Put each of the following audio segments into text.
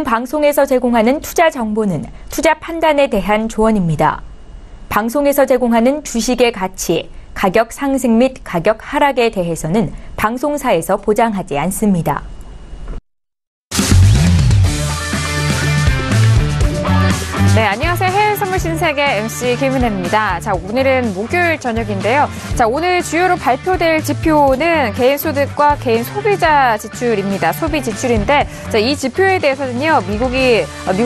본 방송에서 제공하는 투자 정보는 투자 판단에 대한 조언입니다. 방송에서 제공하는 주식의 가치, 가격 상승 및 가격 하락에 대해서는 방송사에서 보장하지 않습니다. 네, 안녕하세요. 해외 선물 신세계 MC 김은혜입니다. 자, 오늘은 목요일 저녁인데요. 자, 오늘 주요로 발표될 지표는 개인 소득과 개인 소비자 지출입니다. 소비 지출인데, 자, 이 지표에 대해서는요, 미국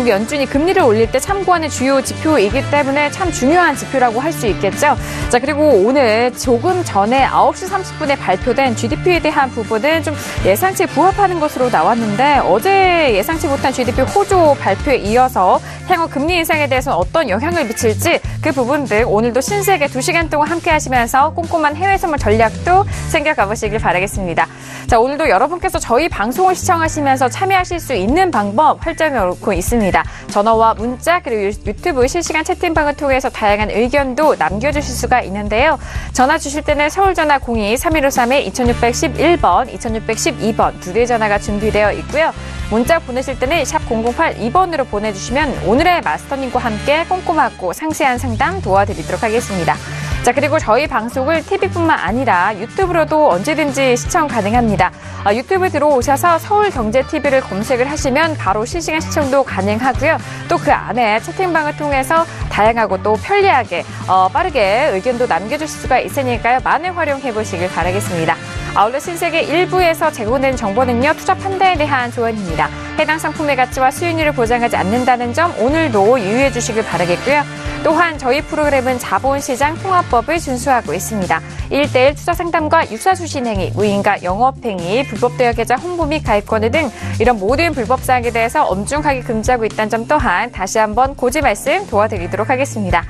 연준이 금리를 올릴 때 참고하는 주요 지표이기 때문에 참 중요한 지표라고 할 수 있겠죠. 자, 그리고 오늘 조금 전에 9시 30분에 발표된 GDP에 대한 부분은 좀 예상치에 부합하는 것으로 나왔는데, 어제 예상치 못한 GDP 호조 발표에 이어서 향후 금리 인상에 대해서는 어떤 영향을 미칠지 그 부분 등 오늘도 신세계 2시간 동안 함께 하시면서 꼼꼼한 해외 선물 전략도 챙겨가 보시길 바라겠습니다. 자, 오늘도 여러분께서 저희 방송을 시청하시면서 참여하실 수 있는 방법 활짝 놓고 있습니다. 전화와 문자 그리고 유튜브 실시간 채팅방을 통해서 다양한 의견도 남겨주실 수가 있는데요. 전화 주실 때는 서울전화 02-3153-2611번, 2612번 두 대 전화가 준비되어 있고요. 문자 보내실 때는 샵 0082번으로 보내주시면 오늘의 마스터님과 함께 꼼꼼하고 상세한 상담 도와드리도록 하겠습니다. 자, 그리고 저희 방송을 TV뿐만 아니라 유튜브로도 언제든지 시청 가능합니다. 유튜브 들어오셔서 서울경제TV를 검색을 하시면 바로 실시간 시청도 가능하고요. 또 그 안에 채팅방을 통해서 다양하고 또 편리하게 빠르게 의견도 남겨주실 수가 있으니까요. 많이 활용해 보시길 바라겠습니다. 아울러 신세계 1부에서 제공된 정보는요, 투자 판단에 대한 조언입니다. 해당 상품의 가치와 수익률을 보장하지 않는다는 점 오늘도 유의해 주시길 바라겠고요. 또한 저희 프로그램은 자본시장 통합법을 준수하고 있습니다. 1:1 투자 상담과 유사수신 행위, 무인가 영업행위, 불법 대여 계좌 홍보 및 가입권을 등 이런 모든 불법 사항에 대해서 엄중하게 금지하고 있다는 점 또한 다시 한번 고지 말씀 도와드리도록 하겠습니다.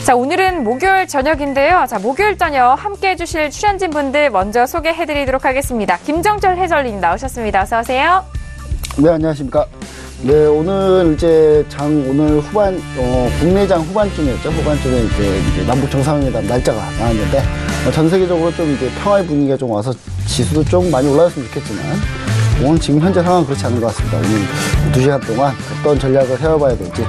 자, 오늘은 목요일 저녁인데요. 자, 목요일 저녁 함께 해주실 출연진 분들 먼저 소개해드리도록 하겠습니다. 김정철 해설위원 나오셨습니다. 어서 오세요. 네, 안녕하십니까. 네, 오늘 오늘 국내장 후반쯤이었죠. 후반쯤에 이제 남북 정상회담 날짜가 나왔는데, 전 세계적으로 좀 이제 평화의 분위기가 좀 와서 지수도 좀 많이 올라갔으면 좋겠지만, 오늘 지금 현재 상황은 그렇지 않은 것 같습니다. 오늘 2시간 동안 어떤 전략을 세워봐야 될지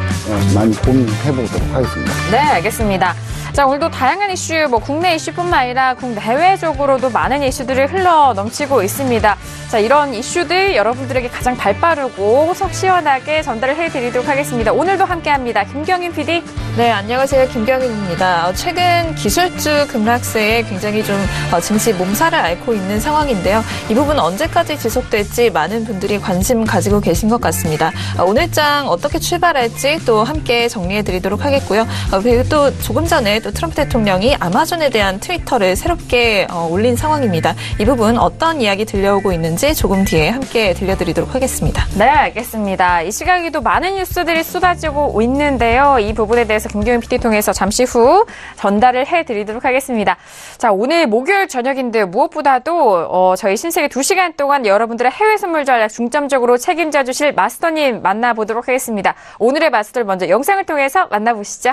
많이 고민해보도록 하겠습니다. 네, 알겠습니다. 자, 오늘도 다양한 이슈, 국내 이슈뿐만 아니라 국내외적으로도 많은 이슈들이 흘러 넘치고 있습니다. 자, 이런 이슈들 여러분들에게 가장 발빠르고 속 시원하게 전달을 해드리도록 하겠습니다. 오늘도 함께합니다. 김경인 PD. 네, 안녕하세요. 김경인입니다. 최근 기술주 급락세에 굉장히 좀 증시 몸살을 앓고 있는 상황인데요. 이 부분 언제까지 지속될지 많은 분들이 관심 가지고 계신 것 같습니다. 오늘장 어떻게 출발할지 또 함께 정리해드리도록 하겠고요. 그리고 또 조금 전에 또 트럼프 대통령이 아마존에 대한 트위터를 새롭게 올린 상황입니다. 이 부분 어떤 이야기 들려오고 있는지 조금 뒤에 함께 들려드리도록 하겠습니다. 네, 알겠습니다. 이 시각에도 많은 뉴스들이 쏟아지고 있는데요. 이 부분에 대해서 김경인 PD 통해서 잠시 후 전달을 해드리도록 하겠습니다. 자, 오늘 목요일 저녁인데 무엇보다도 저희 신세계 2시간 동안 여러분들의 해외 선물 전략 중점적으로 책임져 주실 마스터님 만나보도록 하겠습니다. 오늘의 마스터를 먼저 영상을 통해서 만나보시죠.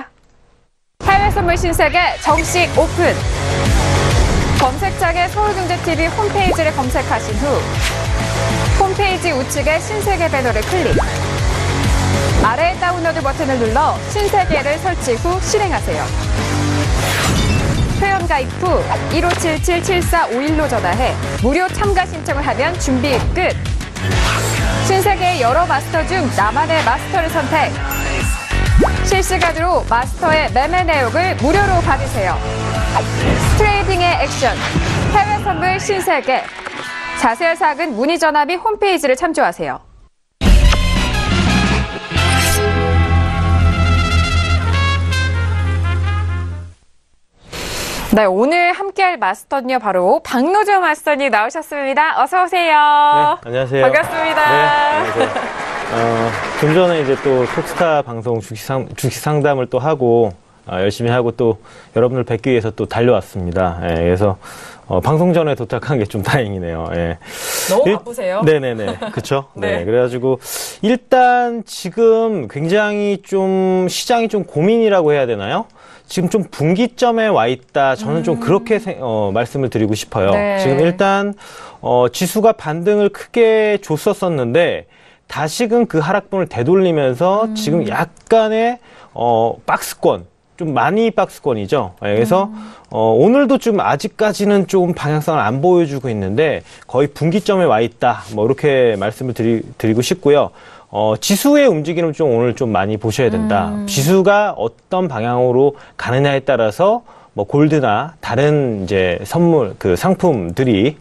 해외 선물 신세계 정식 오픈! 검색창에 서울경제TV 홈페이지를 검색하신 후 홈페이지 우측에 신세계 배너를 클릭. 아래 다운로드 버튼을 눌러 신세계를 설치 후 실행하세요. 회원가입 후 1577-7451로 전화해 무료 참가 신청을 하면 준비 끝! 신세계의 여러 마스터 중 나만의 마스터를 선택! 실시간으로 마스터의 매매 내역을 무료로 받으세요. 트레이딩의 액션, 해외 선물 신세계. 자세한 사항은 문의 전화 및 홈페이지를 참조하세요. 네, 오늘 함께할 마스터는요, 바로 박노조 마스터님 나오셨습니다. 어서 오세요. 네, 안녕하세요. 반갑습니다. 네, 안녕하세요. 좀 전에 이제 또 톡스타 방송 주식 상담을 또 하고 열심히 하고 또 여러분을 뵙기 위해서 또 달려왔습니다. 예, 그래서 방송 전에 도착한 게 좀 다행이네요. 예. 너무 바쁘세요? 네네네. 그쵸? 네. 네. 그래가지고 일단 지금 굉장히 좀 시장이 좀 고민이라고 해야 되나요? 지금 좀 분기점에 와 있다. 저는 좀 그렇게 말씀을 드리고 싶어요. 네. 지금 일단 지수가 반등을 크게 줬었었는데 다시금 그 하락분을 되돌리면서 지금 약간의 박스권, 좀 많이 박스권이죠. 그래서 오늘도 좀 아직까지는 좀 방향성을 안 보여주고 있는데 거의 분기점에 와 있다. 뭐 이렇게 말씀을 드리고 싶고요. 지수의 움직임을 좀 오늘 좀 많이 보셔야 된다. 지수가 어떤 방향으로 가느냐에 따라서 뭐 골드나 다른 이제 선물 그 상품들이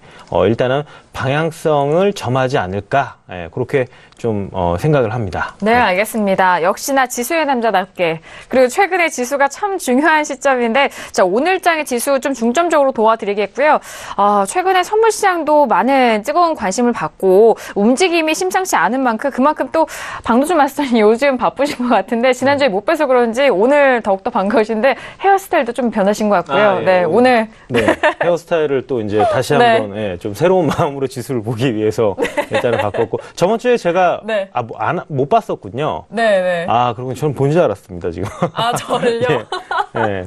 일단은 방향성을 점하지 않을까, 그렇게 좀 생각을 합니다. 네, 알겠습니다. 역시나 지수의 남자답게, 그리고 최근에 지수가 참 중요한 시점인데, 자, 오늘장의 지수 좀 중점적으로 도와드리겠고요. 최근에 선물 시장도 많은 뜨거운 관심을 받고 움직임이 심상치 않은 만큼 그만큼 또 박노준 마스터님 요즘 바쁘신 것 같은데, 지난주에 못 뵈서 그런지 오늘 더욱더 반가우신데 헤어스타일도 좀 변하신 것 같고요. 네, 오늘 헤어스타일을 또 이제 다시 한번 좀 새로운 마음으로 지수를 보기 위해서 일단은 바꿨고, 저번 주에 제가 못 봤었군요. 그러면 저는 본 줄 알았습니다, 지금. 저를요?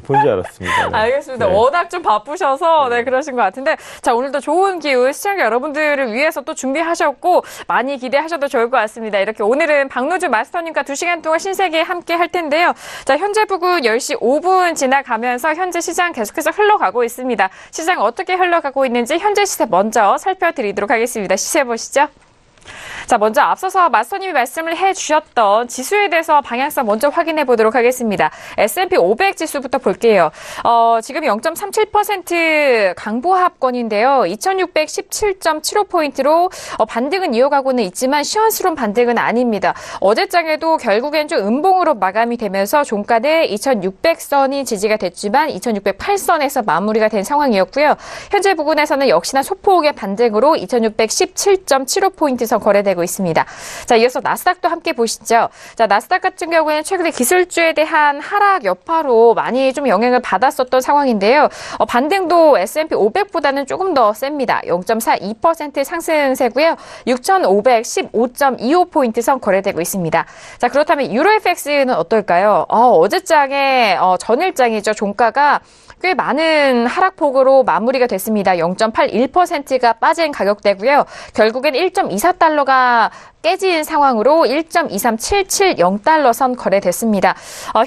본 줄 알았습니다. 알겠습니다. 워낙 좀 바쁘셔서 그러신 것 같은데, 자, 오늘도 좋은 기운 시청자 여러분들을 위해서 또 준비하셨고 많이 기대하셔도 좋을 것 같습니다. 이렇게 오늘은 박노준 마스터님과 2시간 동안 신세계 함께 할 텐데요. 자, 현재 부근 10시 5분 지나가면서 현재 시장 계속해서 흘러가고 있습니다. 시장 어떻게 흘러가고 있는지 현재 시세 먼저 살펴드리도록 하겠습니다. 시세 보시죠. 자, 먼저 앞서서 마스터님이 말씀을 해주셨던 지수에 대해서 방향성 먼저 확인해 보도록 하겠습니다. S&P 500 지수부터 볼게요. 지금 0.37% 강보합권인데요. 2617.75포인트로 반등은 이어가고는 있지만 시원스러운 반등은 아닙니다. 어제장에도 결국엔 좀 음봉으로 마감이 되면서 종가는 2600선이 지지가 됐지만 2608선에서 마무리가 된 상황이었고요. 현재 부근에서는 역시나 소폭의 반등으로 2617.75포인트 선 거래되고 있습니다. 자, 이어서 나스닥도 함께 보시죠. 자, 나스닥 같은 경우에는 최근에 기술주에 대한 하락 여파로 많이 좀 영향을 받았었던 상황인데요. 반등도 S&P 500보다는 조금 더 셉니다. 0.42% 상승세고요. 6,515.25포인트 선 거래되고 있습니다. 자, 그렇다면 유로FX는 어떨까요? 어제장에 전일장이죠. 종가가 꽤 많은 하락폭으로 마무리가 됐습니다. 0.81%가 빠진 가격대고요. 결국엔 1.24달러가 깨진 상황으로 1.23770달러 선 거래됐습니다.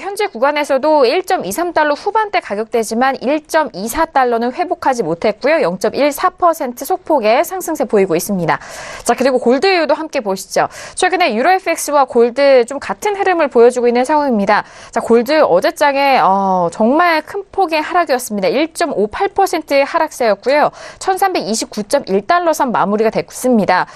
현재 구간에서도 1.23달러 후반대 가격대지만 1.24달러는 회복하지 못했고요. 0.14% 소폭의 상승세 보이고 있습니다. 자, 그리고 골드도 함께 보시죠. 최근에 유로FX와 골드 좀 같은 흐름을 보여주고 있는 상황입니다. 자, 골드 어제장에 정말 큰 폭의 하락이었습니다. 1.58%의 하락세였고요. 1329.1달러 선 마무리가 됐습니다.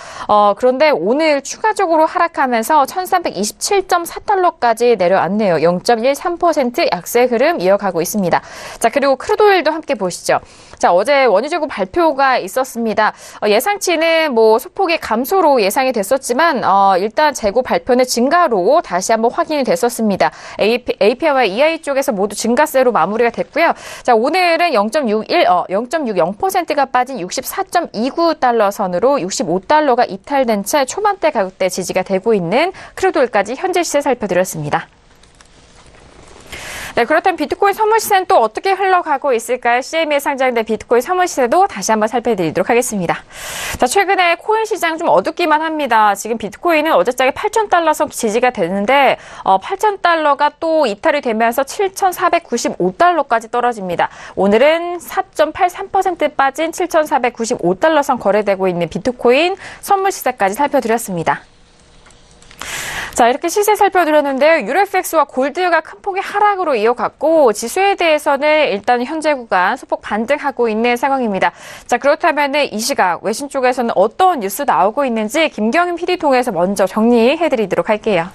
그런데 오늘 추가적으로 하락하면서 1327.4달러까지 내려왔네요. 0.13% 약세 흐름 이어가고 있습니다. 자, 그리고 크루드오일도 함께 보시죠. 자, 어제 원유재고 발표가 있었습니다. 예상치는 뭐 소폭의 감소로 예상이 됐었지만 일단 재고 발표는 증가로 다시 한번 확인이 됐었습니다. API와 EI 쪽에서 모두 증가세로 마무리가 됐고요. 자, 오늘은 0.60%가 빠진 64.29달러 선으로 65달러가 이탈된 채 초반대 가격대 지지가 되고 있는 크루드오일까지 현재 시세 살펴드렸습니다. 네, 그렇다면 비트코인 선물 시세는 또 어떻게 흘러가고 있을까요? CME에 상장된 비트코인 선물 시세도 다시 한번 살펴드리도록 하겠습니다. 자, 최근에 코인 시장 좀 어둡기만 합니다. 지금 비트코인은 어제장에 8,000달러 선 지지가 되는데 8,000달러가 또 이탈이 되면서 7,495달러까지 떨어집니다. 오늘은 4.83% 빠진 7,495달러 선 거래되고 있는 비트코인 선물 시세까지 살펴드렸습니다. 자, 이렇게 시세 살펴드렸는데요. 유로FX와 골드가 큰 폭의 하락으로 이어갔고 지수에 대해서는 일단 현재 구간 소폭 반등하고 있는 상황입니다. 자, 그렇다면 이 시각 외신 쪽에서는 어떤 뉴스 나오고 있는지 김경인 PD 통해서 먼저 정리해드리도록 할게요.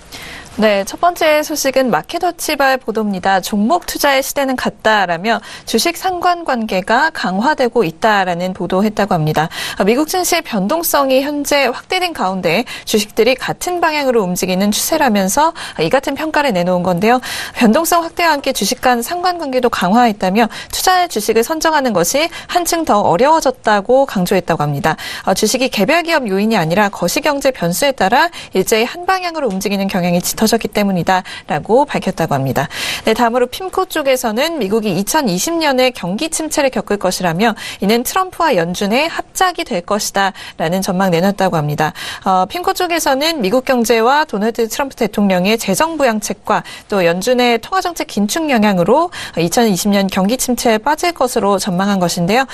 네, 첫 번째 소식은 마켓워치발 보도입니다. 종목 투자의 시대는 갔다라며 주식 상관관계가 강화되고 있다라는 보도했다고 합니다. 미국 증시의 변동성이 현재 확대된 가운데 주식들이 같은 방향으로 움직이는 추세라면서 이 같은 평가를 내놓은 건데요. 변동성 확대와 함께 주식 간 상관관계도 강화했다며 투자할 주식을 선정하는 것이 한층 더 어려워졌다고 강조했다고 합니다. 주식이 개별 기업 요인이 아니라 거시경제 변수에 따라 일제히 한 방향으로 움직이는 경향이 짙어졌습니다. 터졌기 때문이다라고 밝혔다고 합니다. 네, 다음으로 핌코 쪽에서는 미국이 2020년에 경기 침체를 겪을 것이라며 이는 트럼프와 연준의 합작이 될 것이다라는 전망 내놨다고 합니다. 핌코 쪽에서는 미국 경제와 도널드 트럼프 대통령의 재정 부양책과 또 연준의 통화정책 긴축 영향으로 2020년 경기 침체에 빠질 것으로 전망한 것인데요.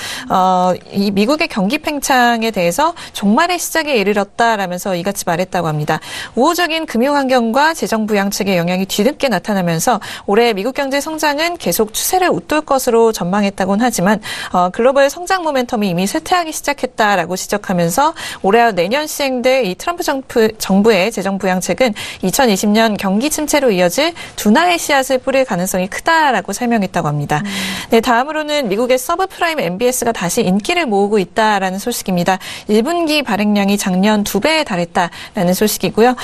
이 미국의 경기 팽창에 대해서 종말의 시작에 이르렀다라면서 이같이 말했다고 합니다. 우호적인 금융 환경과 재정 부양책의 영향이 뒤늦게 나타나면서 올해 미국 경제 성장은 계속 추세를 웃돌 것으로 전망했다고는 하지만 글로벌 성장 모멘텀이 이미 쇠퇴하기 시작했다라고 지적하면서 올해와 내년 시행될 이 트럼프 정부의 재정 부양책은 2020년 경기 침체로 이어질 둔화의 씨앗을 뿌릴 가능성이 크다라고 설명했다고 합니다. 네, 다음으로는 미국의 서브프라임 MBS가 다시 인기를 모으고 있다라는 소식입니다. 1분기 발행량이 작년 2배에 달했다라는 소식이고요.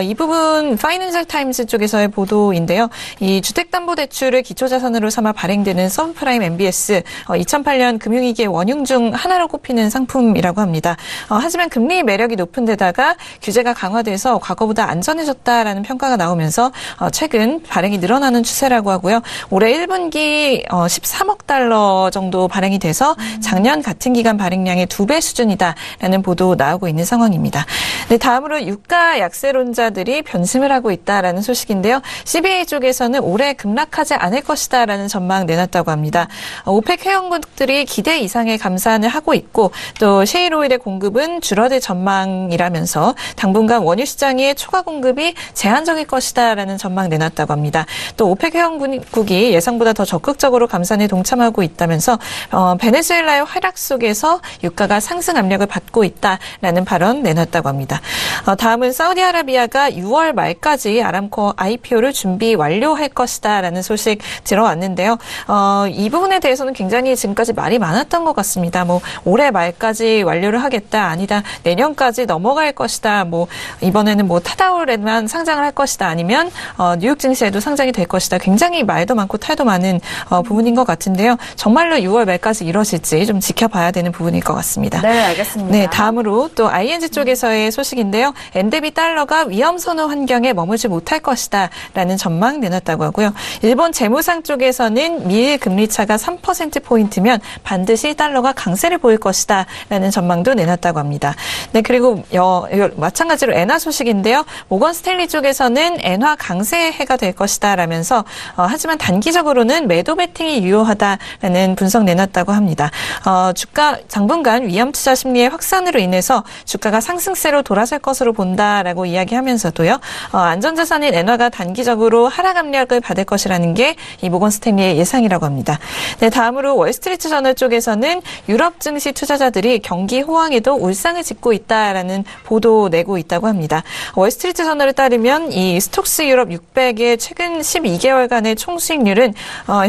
이 부분 파이낸셜 타임스 쪽에서의 보도인데요. 이 주택담보대출을 기초자산으로 삼아 발행되는 서브프라임 MBS 2008년 금융위기의 원흉 중 하나로 꼽히는 상품이라고 합니다. 하지만 금리 매력이 높은 데다가 규제가 강화돼서 과거보다 안전해졌다라는 평가가 나오면서 최근 발행이 늘어나는 추세라고 하고요. 올해 1분기 13억 달러 정도 발행이 돼서 작년 같은 기간 발행량의 2배 수준이다라는 보도 나오고 있는 상황입니다. 네, 다음으로 유가 약세론자들이 변심을 하고 있다라는 소식인데요. CBA 쪽에서는 올해 급락하지 않을 것이다라는 전망 내놨다고 합니다. 오펙 회원국들이 기대 이상의 감산을 하고 있고 또 셰일 오일의 공급은 줄어들 전망이라면서 당분간 원유 시장의 초과 공급이 제한적일 것이다라는 전망 내놨다고 합니다. 또 오펙 회원국이 예상보다 더 적극적으로 감산에 동참하고 있다면서 베네수엘라의 활약 속에서 유가가 상승 압력을 받고 있다라는 발언 내놨다고 합니다. 다음은 사우디아라비아가 6월 말까지 아람코 IPO를 준비 완료할 것이다라는 소식 들어왔는데요. 이 부분에 대해서는 굉장히 지금까지 말이 많았던 것 같습니다. 뭐 올해 말까지 완료를 하겠다, 아니다 내년까지 넘어갈 것이다, 뭐 이번에는 뭐 타다올에만 상장을 할 것이다, 아니면 뉴욕 증시에도 상장이 될 것이다. 굉장히 말도 많고 탈도 많은 부분인 것 같은데요. 정말로 6월 말까지 이뤄질지 좀 지켜봐야 되는 부분일 것 같습니다. 네, 알겠습니다. 네, 다음으로 또 ING 쪽에서의 소식인데요. 엔데비 달러가 위험 선호 환경에 머물지 못할 것이다 라는 전망 내놨다고 하고요. 일본 재무상 쪽에서는 미일 금리 차가 3%포인트면 반드시 달러가 강세를 보일 것이다 라는 전망도 내놨다고 합니다. 네, 그리고 마찬가지로 엔화 소식인데요. 모건 스탠리 쪽에서는 엔화 강세의 해가 될 것이다 라면서 하지만 단기적으로는 매도 베팅이 유효하다라는 분석 내놨다고 합니다. 주가 당분간 위험 투자 심리의 확산으로 인해서 주가가 상승세로 돌아설 것으로 본다라고 이야기하면서도요. 안전자산인 엔화가 단기적으로 하락 압력을 받을 것이라는 게 이 모건 스탠리의 예상이라고 합니다. 네, 다음으로 월스트리트 저널 쪽에서는 유럽 증시 투자자들이 경기 호황에도 울상을 짓고 있다라는 보도 내고 있다고 합니다. 월스트리트 저널에 따르면 이 스톡스 유럽 600의 최근 12개월간의 총수익률은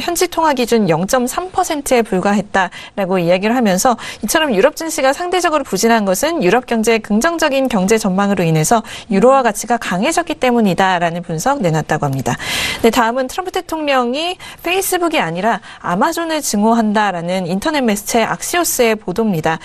현지 통화 기준 0.3%에 불과했다라고 이야기를 하면서 이처럼 유럽 증시가 상대적으로 부진한 것은 유럽 경제의 긍정적인 경제 전망으로 인해서 유로화 가치가 강해졌기 때문이다라는 분석 내놨다고 합니다. 네, 다음은 트럼프 대통령이 페이스북이 아니라 아마존을 증오한다라는 인터넷 매체 악시오스의 보도입니다.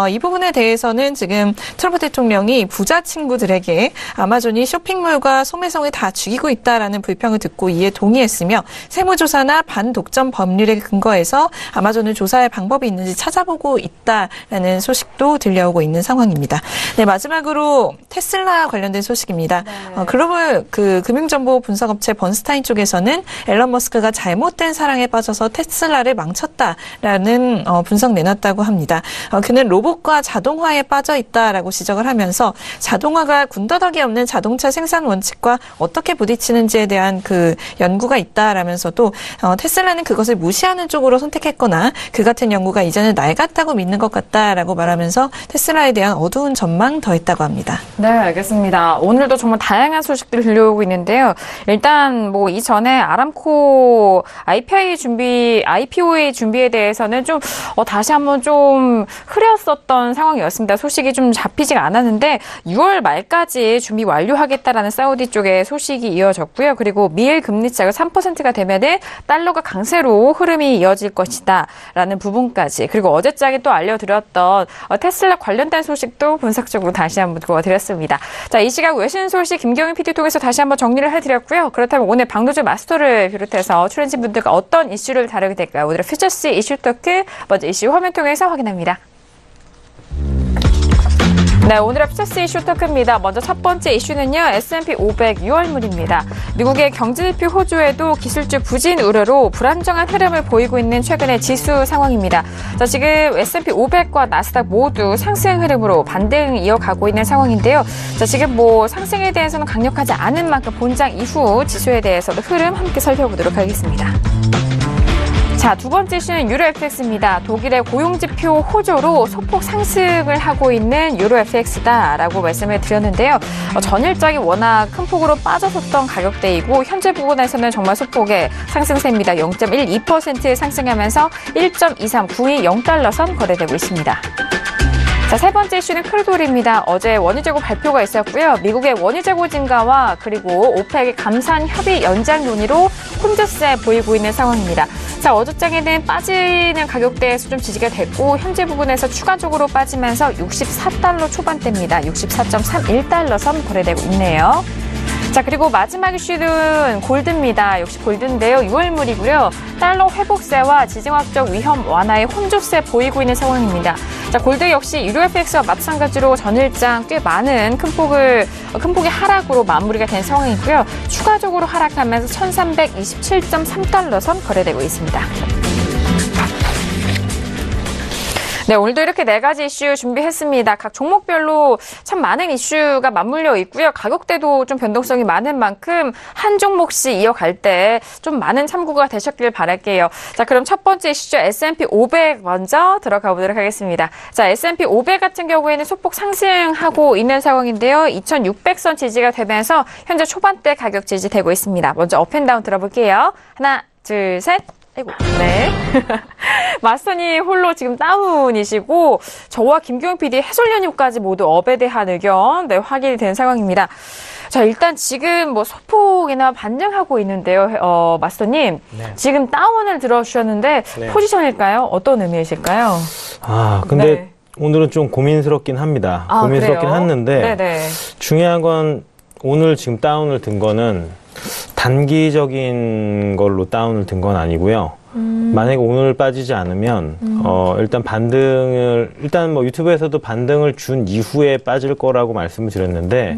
이 부분에 대해서는 지금 트럼프 대통령이 부자 친구들에게 아마존이 쇼핑몰과 소매성을 다 죽이고 있다라는 불평을 듣고 이에 동의했으며 세무조사나 반독점 법률에 근거해서 아마존을 조사할 방법이 있는지 찾아보고 있다라는 소식도 들려오고 있는 상황입니다. 네, 마지막으로 테슬라 관련된 소식입니다. 네. 글로벌 금융정보 분석업체 번스타인 쪽에서는 앨런 머스크가 잘못된 사랑에 빠져서 테슬라를 망쳤다라는 분석 내놨다고 합니다. 그는 로봇과 자동화에 빠져 있다라고 지적을 하면서 자동화가 군더더기 없는 자동차 생산 원칙과 어떻게 부딪히는지에 대한 그 연구가 있다라면서도 테슬라는 그것을 무시하는 쪽으로 선택했거나 그 같은 연구가 이제는 낡았다고 믿는 것 같다라고 말하면서 테슬라에 대한 어두운 전망 더했다고 합니다. 네, 알겠습니다. 오늘도 정말 다양한 소식들이 들려오고 있는데요. 일단 뭐 이전에 아람코 IPO의 준비에 대해서는 좀 다시 한번 좀 흐렸었던 상황이었습니다. 소식이 좀 잡히지가 않았는데 6월 말까지 준비 완료하겠다라는 사우디 쪽의 소식이 이어졌고요. 그리고 미일 금리차가 3%가 되면은 달러가 강세로 흐름이 이어질 것이다라는 부분까지, 그리고 어제장에 또 알려드렸던 테슬라 관련된 소식도 분석적으로 다시 한번 보여드렸습니다. 자, 이 시각 외신 소식 김경희 PD PD 통해서 다시 한번 정리를 해드렸고요. 그렇다면 오늘 박노주 마스터를 비롯해서 출연진 분들과 어떤 이슈를 다루게 될까요? 오늘의 퓨처스 이슈 토크 먼저 이슈 화면 통해서 확인합니다. 네, 오늘의 퓨처스 이슈 토크입니다. 먼저 첫 번째 이슈는요, S&P 500 6월물입니다. 미국의 경제지표 호조에도 기술주 부진 우려로 불안정한 흐름을 보이고 있는 최근의 지수 상황입니다. 자, 지금 S&P 500과 나스닥 모두 상승 흐름으로 반등 이어가고 있는 상황인데요. 자, 지금 상승에 대해서는 강력하지 않은 만큼 본장 이후 지수에 대해서도 흐름 함께 살펴보도록 하겠습니다. 자, 두 번째 이슈는 유로 FX입니다. 독일의 고용지표 호조로 소폭 상승을 하고 있는 유로 FX다라고 말씀을 드렸는데요. 전일장이 워낙 큰 폭으로 빠졌었던 가격대이고 현재 부분에서는 정말 소폭의 상승세입니다. 0.12% 상승하면서 1.23920달러 선 거래되고 있습니다. 자, 세 번째 이슈는 크루드올입니다. 어제 원유 재고 발표가 있었고요. 미국의 원유 재고 증가와 그리고 오펙의 감산 협의 연장 논의로 혼조세 보이고 있는 상황입니다. 자, 어저장에는 빠지는 가격대에서 좀 지지가 됐고 현재 부분에서 추가적으로 빠지면서 64달러 초반대입니다. 64.31달러 선 거래되고 있네요. 자, 그리고 마지막 이슈는 골드입니다. 역시 골드인데요. 6월물이고요. 달러 회복세와 지정학적 위험 완화의 혼조세 보이고 있는 상황입니다. 자, 골드 역시 유로 FX와 마찬가지로 전일장 꽤 많은 큰 폭의 하락으로 마무리가 된 상황이고요. 추가적으로 하락하면서 1327.3달러 선 거래되고 있습니다. 네, 오늘도 이렇게 네 가지 이슈 준비했습니다. 각 종목별로 참 많은 이슈가 맞물려 있고요. 가격대도 좀 변동성이 많은 만큼 한 종목씩 이어갈 때 좀 많은 참고가 되셨길 바랄게요. 자, 그럼 첫 번째 이슈죠. S&P 500 먼저 들어가 보도록 하겠습니다. 자, S&P 500 같은 경우에는 소폭 상승하고 있는 상황인데요. 2600선 지지가 되면서 현재 초반대 가격 지지되고 있습니다. 먼저 업앤다운 들어볼게요. 하나, 둘, 셋. 아이고, 네. 마스터님 홀로 지금 다운이시고 저와 김규영 PD 해설위원님까지 모두 업에 대한 의견 확인이 된 상황입니다. 자, 일단 지금 소폭이나 반등하고 있는데요. 마스터님, 네. 지금 다운을 들어주셨는데 네. 포지션일까요? 어떤 의미이실까요? 근데 네. 오늘은 좀 고민스럽긴 합니다. 고민스럽긴 그래요? 했는데 네네. 중요한 건 오늘 지금 다운을 든 거는 단기적인 걸로 다운을 든 건 아니고요. 만약에 오늘 빠지지 않으면 일단 유튜브에서도 반등을 준 이후에 빠질 거라고 말씀을 드렸는데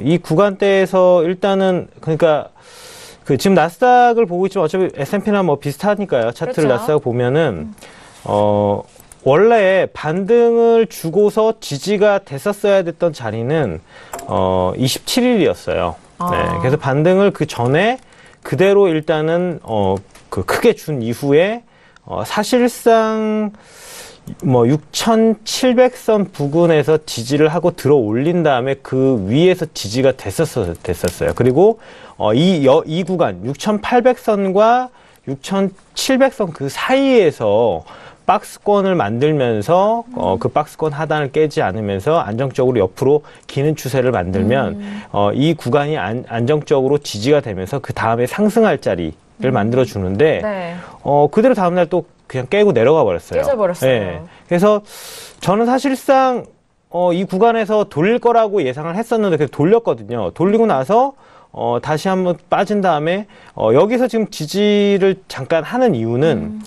이 구간대에서 일단은 그러니까 지금 나스닥을 보고 있지만 어차피 S&P나 비슷하니까요. 차트를 그렇죠. 나스닥 보면은 원래 반등을 주고서 지지가 됐었어야 됐던 자리는 27일이었어요. 네, 그래서 반등을 그 전에 그대로 일단은 크게 준 이후에 사실상 6,700선 부근에서 지지를 하고 들어 올린 다음에 그 위에서 지지가 됐었어요. 그리고 이 구간 6,800선과 6,700선 그 사이에서 박스권을 만들면서 그 박스권 하단을 깨지 않으면서 안정적으로 옆으로 기는 추세를 만들면 이 구간이 안정적으로 지지가 되면서 그 다음에 상승할 자리를 만들어 주는데 네. 그대로 다음날 또 그냥 깨고 내려가 버렸어요. 깨져버렸어요. 네. 그래서 저는 사실상 이 구간에서 돌릴 거라고 예상을 했었는데 그래서 돌렸거든요. 돌리고 나서 다시 한번 빠진 다음에 여기서 지금 지지를 잠깐 하는 이유는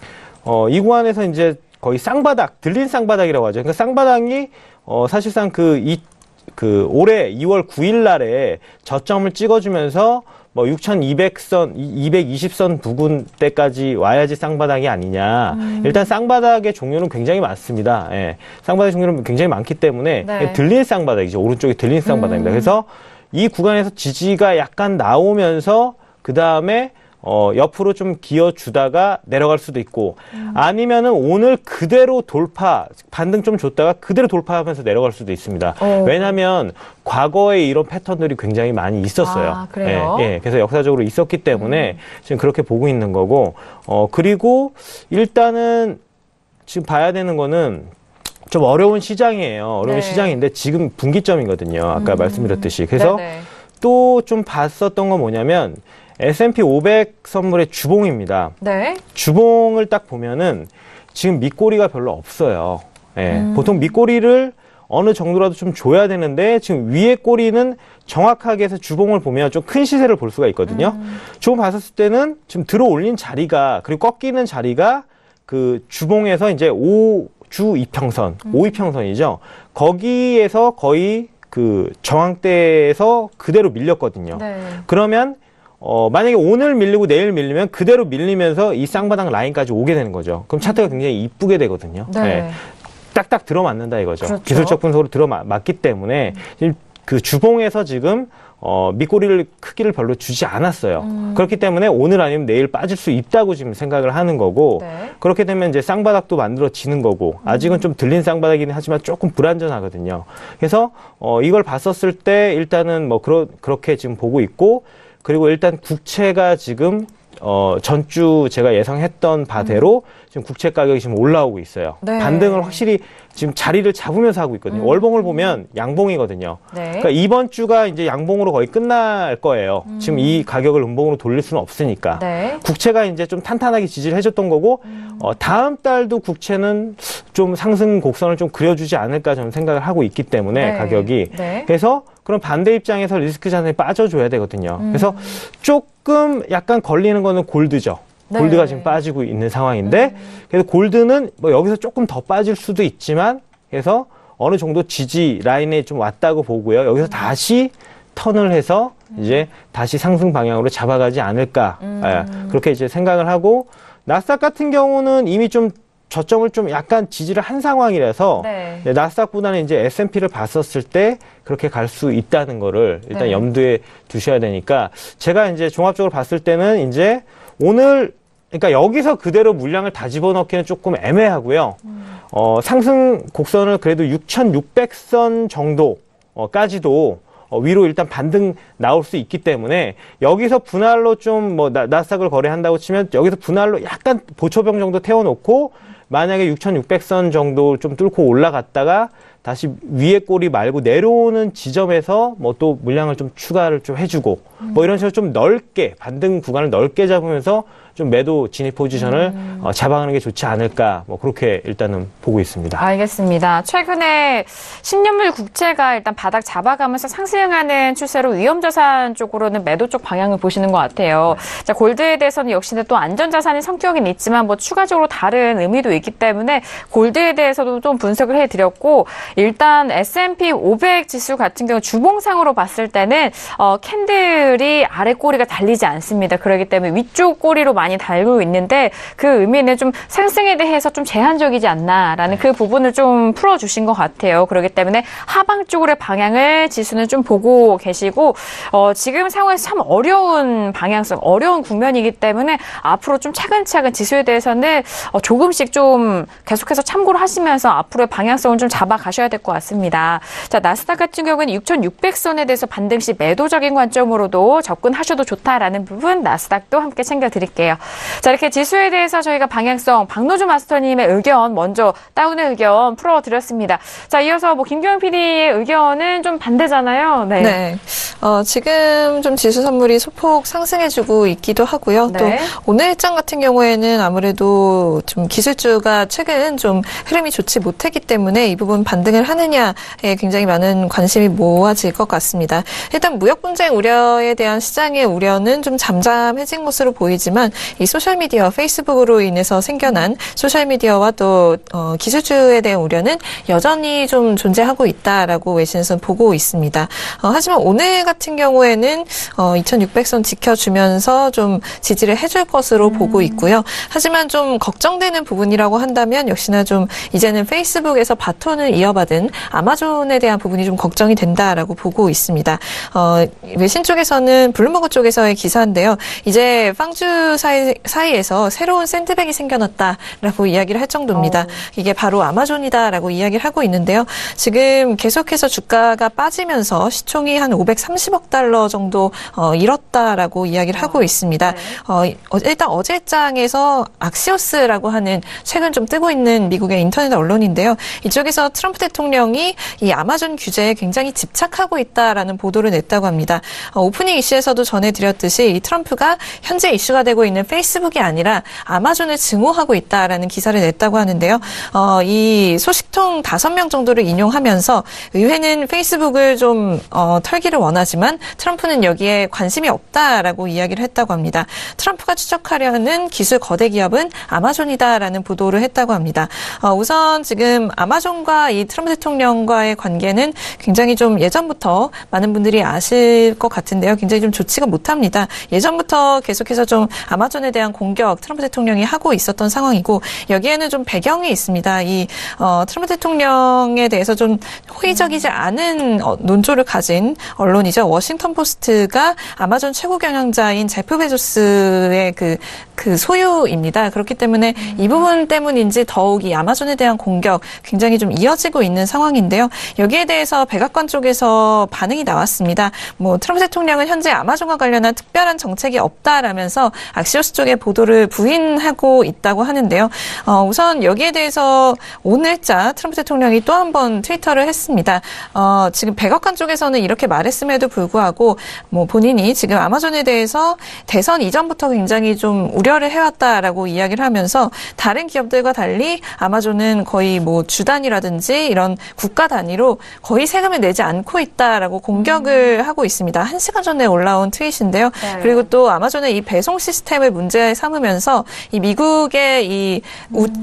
이 구간에서 이제 거의 쌍바닥, 들린 쌍바닥이라고 하죠. 그러니까 쌍바닥이 사실상 올해 2월 9일 날에 저점을 찍어주면서 6,200선, 220선 부근 때까지 와야지 쌍바닥이 아니냐. 일단 쌍바닥의 종류는 굉장히 많습니다. 예. 쌍바닥의 종류는 굉장히 많기 때문에 네. 들린 쌍바닥이죠. 오른쪽이 들린 쌍바닥입니다. 그래서 이 구간에서 지지가 약간 나오면서 그 다음에 옆으로 좀 기어주다가 내려갈 수도 있고, 아니면은 오늘 그대로 반등 좀 줬다가 그대로 돌파하면서 내려갈 수도 있습니다. 왜냐면 과거에 이런 패턴들이 굉장히 많이 있었어요. 그래요? 예, 그래서 역사적으로 있었기 때문에 지금 그렇게 보고 있는 거고, 그리고 일단은 지금 봐야 되는 거는 좀 어려운 시장이에요. 어려운 네. 시장인데 지금 분기점이거든요. 아까 말씀드렸듯이. 그래서 네네. 또 좀 봤었던 건 뭐냐면, S&P 500 선물의 주봉입니다. 네. 주봉을 딱 보면은 지금 밑꼬리가 별로 없어요. 예. 보통 밑꼬리를 어느 정도라도 좀 줘야 되는데 지금 위에 꼬리는 정확하게 해서 주봉을 보면 좀 큰 시세를 볼 수가 있거든요. 주봉 봤었을 때는 지금 들어 올린 자리가 그리고 꺾이는 자리가 그 주봉에서 이제 5주 이평선, 5이평선이죠. 거기에서 거의 그 저항대에서 그대로 밀렸거든요. 네. 그러면 만약에 오늘 밀리고 내일 밀리면 그대로 밀리면서 이 쌍바닥 라인까지 오게 되는 거죠. 그럼 차트가 굉장히 이쁘게 되거든요. 네. 딱딱 들어맞는다 이거죠. 그렇죠. 기술적 분석으로 들어맞기 때문에 그 주봉에서 지금 밑꼬리를 크기를 별로 주지 않았어요. 그렇기 때문에 오늘 아니면 내일 빠질 수 있다고 지금 생각을 하는 거고 네. 그렇게 되면 이제 쌍바닥도 만들어지는 거고 아직은 좀 들린 쌍바닥이긴 하지만 조금 불안전하거든요. 그래서 이걸 봤었을 때 일단은 뭐 그렇게 지금 보고 있고 그리고 일단 국채가 지금 전주 제가 예상했던 바대로 지금 국채 가격이 지금 올라오고 있어요. 네. 반등을 확실히 지금 자리를 잡으면서 하고 있거든요. 월봉을 보면 양봉이거든요. 네. 그러니까 이번 주가 이제 양봉으로 거의 끝날 거예요. 지금 이 가격을 음봉으로 돌릴 수는 없으니까. 네. 국채가 이제 좀 탄탄하게 지지를 해줬던 거고, 다음 달도 국채는 좀 상승 곡선을 좀 그려주지 않을까 저는 생각을 하고 있기 때문에 네. 가격이. 네. 그래서 그럼 반대 입장에서 리스크 자산이 빠져줘야 되거든요. 그래서 조금 약간 걸리는 거는 골드죠. 네. 골드가 지금 빠지고 있는 상황인데, 그래서 골드는 뭐 여기서 조금 더 빠질 수도 있지만, 그래서 어느 정도 지지 라인에 좀 왔다고 보고요. 여기서 다시 턴을 해서 이제 다시 상승 방향으로 잡아가지 않을까. 예, 그렇게 이제 생각을 하고, 나스닥 같은 경우는 이미 좀 저점을 좀 약간 지지를 한 상황이라서 네. 나스닥보다는 이제 S&P를 봤었을 때 그렇게 갈 수 있다는 거를 일단 네. 염두에 두셔야 되니까 제가 이제 종합적으로 봤을 때는 이제 오늘 그러니까 여기서 그대로 물량을 다 집어넣기는 조금 애매하고요. 상승 곡선을 그래도 6,600선 정도까지도 위로 일단 반등 나올 수 있기 때문에 여기서 분할로 좀 뭐 나스닥을 거래한다고 치면 여기서 분할로 약간 보초병 정도 태워놓고 만약에 6,600선 정도 좀 뚫고 올라갔다가 다시 위에 꼬리 말고 내려오는 지점에서 뭐 또 물량을 좀 추가를 좀 해주고 뭐 이런 식으로 좀 넓게 반등 구간을 넓게 잡으면서 좀 매도 진입 포지션을 잡아가는 게 좋지 않을까 뭐 그렇게 일단은 보고 있습니다. 알겠습니다. 최근에 10년물 국채가 일단 바닥 잡아가면서 상승하는 추세로 위험자산 쪽으로는 매도 쪽 방향을 보시는 것 같아요. 자, 골드에 대해서는 역시나 또 안전자산의 성격은 있지만 뭐 추가적으로 다른 의미도 있기 때문에 골드에 대해서도 좀 분석을 해드렸고 일단 S&P 500 지수 같은 경우 주봉상으로 봤을 때는 캔들이 아래 꼬리가 달리지 않습니다. 그렇기 때문에 위쪽 꼬리로 많이 달고 있는데 그 의미는 좀 상승에 대해서 좀 제한적이지 않나라는 그 부분을 좀 풀어주신 것 같아요. 그렇기 때문에 하방 쪽으로의 방향을 지수는 좀 보고 계시고 지금 상황에서 참 어려운 방향성, 어려운 국면이기 때문에 앞으로 좀 차근차근 지수에 대해서는 조금씩 좀 계속해서 참고를 하시면서 앞으로의 방향성을 좀 잡아가셔야 될 것 같습니다. 자, 나스닥 같은 경우는 6,600선에 대해서 반등 시 매도적인 관점으로도 접근하셔도 좋다라는 부분 나스닥도 함께 챙겨드릴게요. 자, 이렇게 지수에 대해서 저희가 방향성, 박노주 마스터님의 의견 먼저 다운의 의견 풀어드렸습니다. 자, 이어서 뭐 김경영 PD의 의견은 좀 반대잖아요. 네. 네. 지금 좀 지수 선물이 소폭 상승해주고 있기도 하고요. 네. 또 오늘 일정 같은 경우에는 아무래도 좀 기술주가 최근 좀 흐름이 좋지 못했기 때문에 이 부분 반등을 하느냐에 굉장히 많은 관심이 모아질 것 같습니다. 일단 무역 분쟁 우려에 대한 시장의 우려는 좀 잠잠해진 것으로 보이지만 이 소셜미디어, 페이스북으로 인해서 생겨난 소셜미디어와 또 기술주에 대한 우려는 여전히 좀 존재하고 있다라고 외신에서는 보고 있습니다. 하지만 오늘 같은 경우에는 2600선 지켜주면서 좀 지지를 해줄 것으로 보고 있고요. 하지만 좀 걱정되는 부분이라고 한다면 역시나 좀 이제는 페이스북에서 바톤을 이어받은 아마존에 대한 부분이 좀 걱정이 된다라고 보고 있습니다. 외신 쪽에서는 블룸버그 쪽에서의 기사인데요. 이제 빵주 사이에서 새로운 샌드백이 생겨났다라고 이야기를 할 정도입니다. 이게 바로 아마존이다라고 이야기를 하고 있는데요. 지금 계속해서 주가가 빠지면서 시총이 한 30억 달러 정도 잃었다라고 이야기를 하고 있습니다. 일단 어제장에서 악시오스라고 하는 최근 좀 뜨고 있는 미국의 인터넷 언론인데요. 이쪽에서 트럼프 대통령이 이 아마존 규제에 굉장히 집착하고 있다라는 보도를 냈다고 합니다. 오프닝 이슈에서도 전해드렸듯이 이 트럼프가 현재 이슈가 되고 있는 페이스북이 아니라 아마존을 증오하고 있다라는 기사를 냈다고 하는데요. 이 소식통 5명 정도를 인용하면서 의회는 페이스북을 좀 털기를 원하지만 트럼프는 여기에 관심이 없다라고 이야기를 했다고 합니다. 트럼프가 추적하려는 기술 거대 기업은 아마존이다라는 보도를 했다고 합니다. 우선 지금 아마존과 이 트럼프 대통령과의 관계는 굉장히 좀 예전부터 많은 분들이 아실 것 같은데요. 굉장히 좀 좋지가 못합니다. 예전부터 계속해서 좀 아마존에 대한 공격 트럼프 대통령이 하고 있었던 상황이고 여기에는 좀 배경이 있습니다. 이 트럼프 대통령에 대해서 좀 호의적이지 않은 논조를 가진 언론이죠. 워싱턴 포스트가 아마존 최고 경영자인 제프 베조스의 그 소유입니다. 그렇기 때문에 이 부분 때문인지 더욱 이 아마존에 대한 공격 굉장히 좀 이어지고 있는 상황인데요. 여기에 대해서 백악관 쪽에서 반응이 나왔습니다. 트럼프 대통령은 현재 아마존과 관련한 특별한 정책이 없다라면서 악시오스 쪽의 보도를 부인하고 있다고 하는데요. 우선 여기에 대해서 오늘자 트럼프 대통령이 또 한 번 트위터를 했습니다. 지금 백악관 쪽에서는 이렇게 말했음에도 불구하고 본인이 지금 아마존에 대해서 대선 이전부터 굉장히 좀 우려를 해왔다라고 이야기를 하면서 다른 기업들과 달리 아마존은 거의 주 단위라든지 이런 국가 단위로 거의 세금을 내지 않고 있다라고 공격을 하고 있습니다. 1시간 전에 올라온 트윗인데요. 네. 그리고 또 아마존의 이 배송 시스템을 문제 삼으면서 이 미국의 이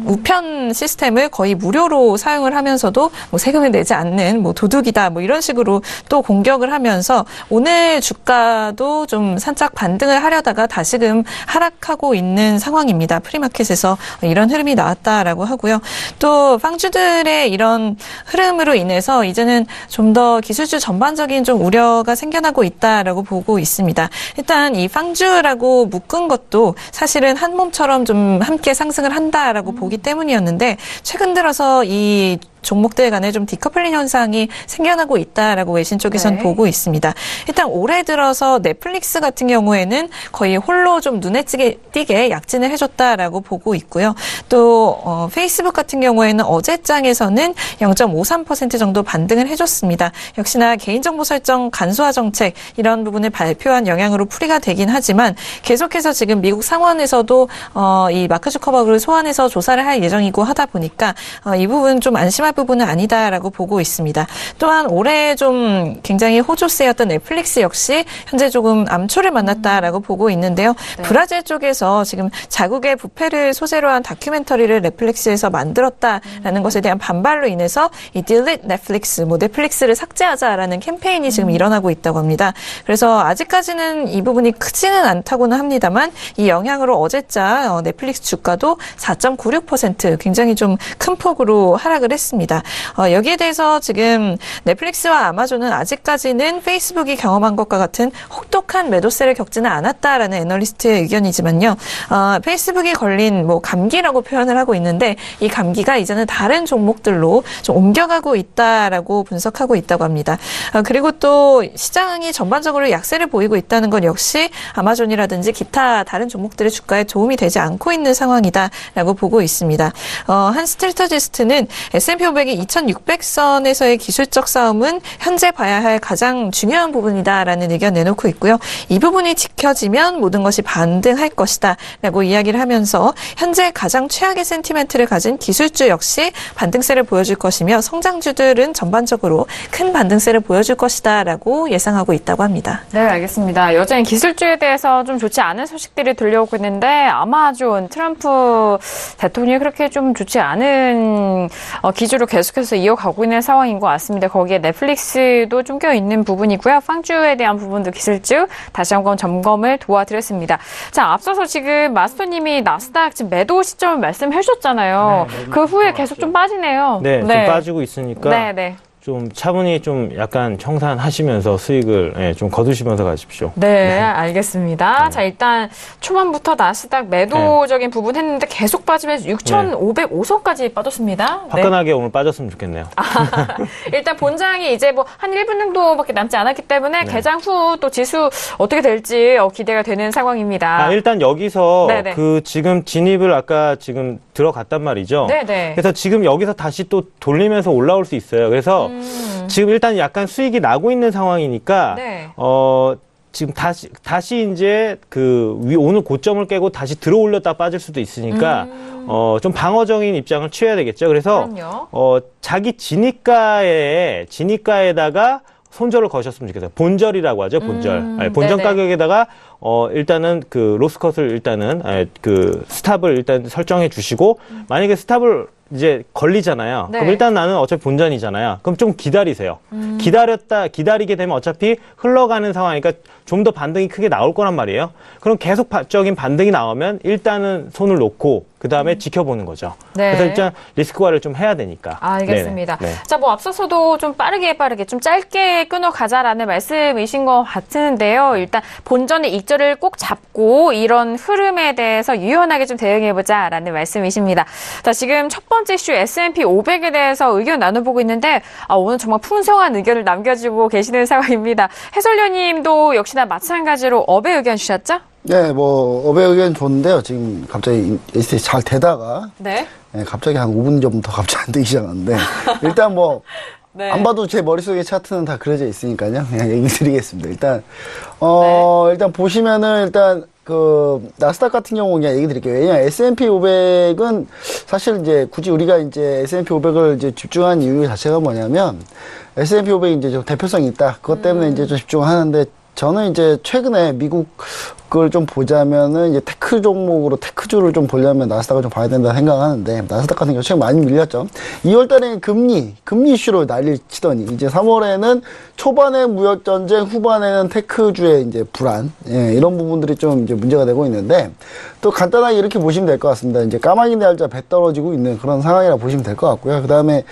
우편 시스템을 거의 무료로 사용을 하면서도 세금을 내지 않는 도둑이다 이런 식으로 또 공격을 하면서 오늘 주가도 좀 살짝 반등을 하려다가 다시금 하락하고 있는 상황입니다. 프리마켓에서 이런 흐름이 나왔다라고 하고요. 또 빵주들의 이런 흐름으로 인해서 이제는 좀 더 기술주 전반적인 좀 우려가 생겨나고 있다라고 보고 있습니다. 일단 이 빵주라고 묶은 것도 사실은 한 몸처럼 좀 함께 상승을 한다라고 보기 때문이었는데 최근 들어서 이 종목들 간에 좀 디커플링 현상이 생겨나고 있다라고 외신 쪽에서는 보고 있습니다. 일단 올해 들어서 넷플릭스 같은 경우에는 거의 홀로 좀 눈에 띄게 약진을 해줬다라고 보고 있고요. 또 페이스북 같은 경우에는 어제장에서는 0.53% 정도 반등을 해줬습니다. 역시나 개인정보 설정 간소화 정책 이런 부분을 발표한 영향으로 풀이가 되긴 하지만 계속해서 지금 미국 상원에서도 이 마크 주커버그를 소환해서 조사를 할 예정이고 하다 보니까 이 부분 좀 안심할 부분은 아니다라고 보고 있습니다. 또한 올해 좀 굉장히 호조세였던 넷플릭스 역시 현재 조금 암초를 만났다라고 보고 있는데요. 네. 브라질 쪽에서 지금 자국의 부패를 소재로 한 다큐멘터리를 넷플릭스에서 만들었다라는 것에 대한 반발로 인해서 이 Delete Netflix, 넷플릭스를 삭제하자라는 캠페인이 지금 일어나고 있다고 합니다. 그래서 아직까지는 이 부분이 크지는 않다고는 합니다만 이 영향으로 어제자 넷플릭스 주가도 4.96% 굉장히 좀 큰 폭으로 하락을 했습니다. 여기에 대해서 지금 넷플릭스와 아마존은 아직까지는 페이스북이 경험한 것과 같은 혹독한 매도세를 겪지는 않았다라는 애널리스트의 의견이지만요. 페이스북이 걸린 감기라고 표현을 하고 있는데 이 감기가 이제는 다른 종목들로 좀 옮겨가고 있다라고 분석하고 있다고 합니다. 그리고 또 시장이 전반적으로 약세를 보이고 있다는 건 역시 아마존이라든지 기타 다른 종목들의 주가에 도움이 되지 않고 있는 상황이다라고 보고 있습니다. 한 스트래터지스트는 S&P 500이 2600선에서의 기술적 싸움은 현재 봐야 할 가장 중요한 부분이다라는 의견 내놓고 있고요. 이 부분이 지켜지면 모든 것이 반등할 것이다 라고 이야기를 하면서 현재 가장 최악의 센티멘트를 가진 기술주 역시 반등세를 보여줄 것이며 성장주들은 전반적으로 큰 반등세를 보여줄 것이다 라고 예상하고 있다고 합니다. 네, 알겠습니다. 여전히 기술주에 대해서 좀 좋지 않은 소식들이 들려오고 있는데 아마존 트럼프 대통령이 그렇게 좀 좋지 않은 기조로 계속해서 이어가고 있는 상황인 것 같습니다. 거기에 넷플릭스도 좀 껴있는 부분이고요. 빵주에 대한 부분도 기술주 다시 한번 점검을 도와드렸습니다. 자, 앞서서 지금 마스터님이 나스닥 지금 매도 시점을 말씀해 주셨잖아요. 네, 그 후에 계속 좀 빠지네요. 네, 좀 빠지고 있으니까. 네. 좀 차분히 좀 약간 청산하시면서 수익을 예, 좀 거두시면서 가십시오. 네, 알겠습니다. 자, 일단 초반부터 나스닥 매도적인 부분 했는데 계속 빠지면서 6,505선까지 빠졌습니다. 화끈하게 오늘 빠졌으면 좋겠네요. 일단 본장이 이제 뭐 한 1분 정도밖에 남지 않았기 때문에 개장 후 또 지수 어떻게 될지 기대가 되는 상황입니다. 일단 여기서 네네. 그 지금 진입을 아까 지금 들어갔단 말이죠. 네네. 그래서 지금 여기서 다시 또 돌리면서 올라올 수 있어요. 그래서 지금 일단 약간 수익이 나고 있는 상황이니까 네. 지금 다시 이제 오늘 고점을 깨고 다시 들어 올렸다 빠질 수도 있으니까 좀 방어적인 입장을 취해야 되겠죠. 그래서 그럼요. 자기 진입가에다가 손절을 거셨으면 좋겠어요. 본절이라고 하죠, 본절. 본전 네네. 가격에다가, 일단은 로스컷을 일단은, 스탑을 일단 설정해 주시고, 만약에 스탑을 이제 걸리잖아요. 네. 그럼 일단 나는 어차피 본전이잖아요. 그럼 좀 기다리세요. 기다리게 되면 어차피 흘러가는 상황이니까 좀 더 반등이 크게 나올 거란 말이에요. 그럼 계속적인 반등이 나오면 일단은 손을 놓고 그 다음에 지켜보는 거죠. 네. 그래서 일단 리스크화를 좀 해야 되니까. 알겠습니다. 네네. 자, 뭐 앞서서도 좀 빠르게 좀 짧게 끊어가자라는 말씀이신 것 같은데요. 일단 본전의 익절을 꼭 잡고 이런 흐름에 대해서 유연하게 좀 대응해보자라는 말씀이십니다. 자, 지금 첫 번째 이슈 S&P 500에 대해서 의견 나눠보고 있는데 오늘 정말 풍성한 의견을 남겨주고 계시는 상황입니다. 해설위원님도 역시나 마찬가지로 업의 의견 주셨죠? 네, 업의 의견 좋은데요. 지금 갑자기 ST 잘 되다가 네. 네, 갑자기 한 5분 전부터 갑자기 안 되기 시작하는데 일단 네. 안 봐도 제 머릿속에 차트는 다 그려져 있으니까요. 그냥 얘기 드리겠습니다. 일단 일단 보시면은 일단 나스닥 같은 경우 그냥 얘기 드릴게요. 왜냐면 S&P 500은 사실 이제 굳이 우리가 이제 S&P 500을 이제 집중한 이유 자체가 뭐냐면 S&P 500이 이제 좀 대표성이 있다. 그것 때문에 이제 좀 집중하는데 저는 이제 최근에 미국을 좀 보자면은 이제 테크 종목으로 테크주를 좀 보려면 나스닥을 좀 봐야 된다 생각하는데 나스닥 같은 경우 최근 많이 밀렸죠. 2월 달에는 금리 이슈로 난리를 치더니 이제 3월에는 초반에 무역 전쟁, 후반에는 테크주의 이제 불안, 이런 부분들이 좀 이제 문제가 되고 있는데 또 간단하게 이렇게 보시면 될 것 같습니다. 이제 까마귀 날짜 배 떨어지고 있는 그런 상황이라 보시면 될 것 같고요. 그 다음에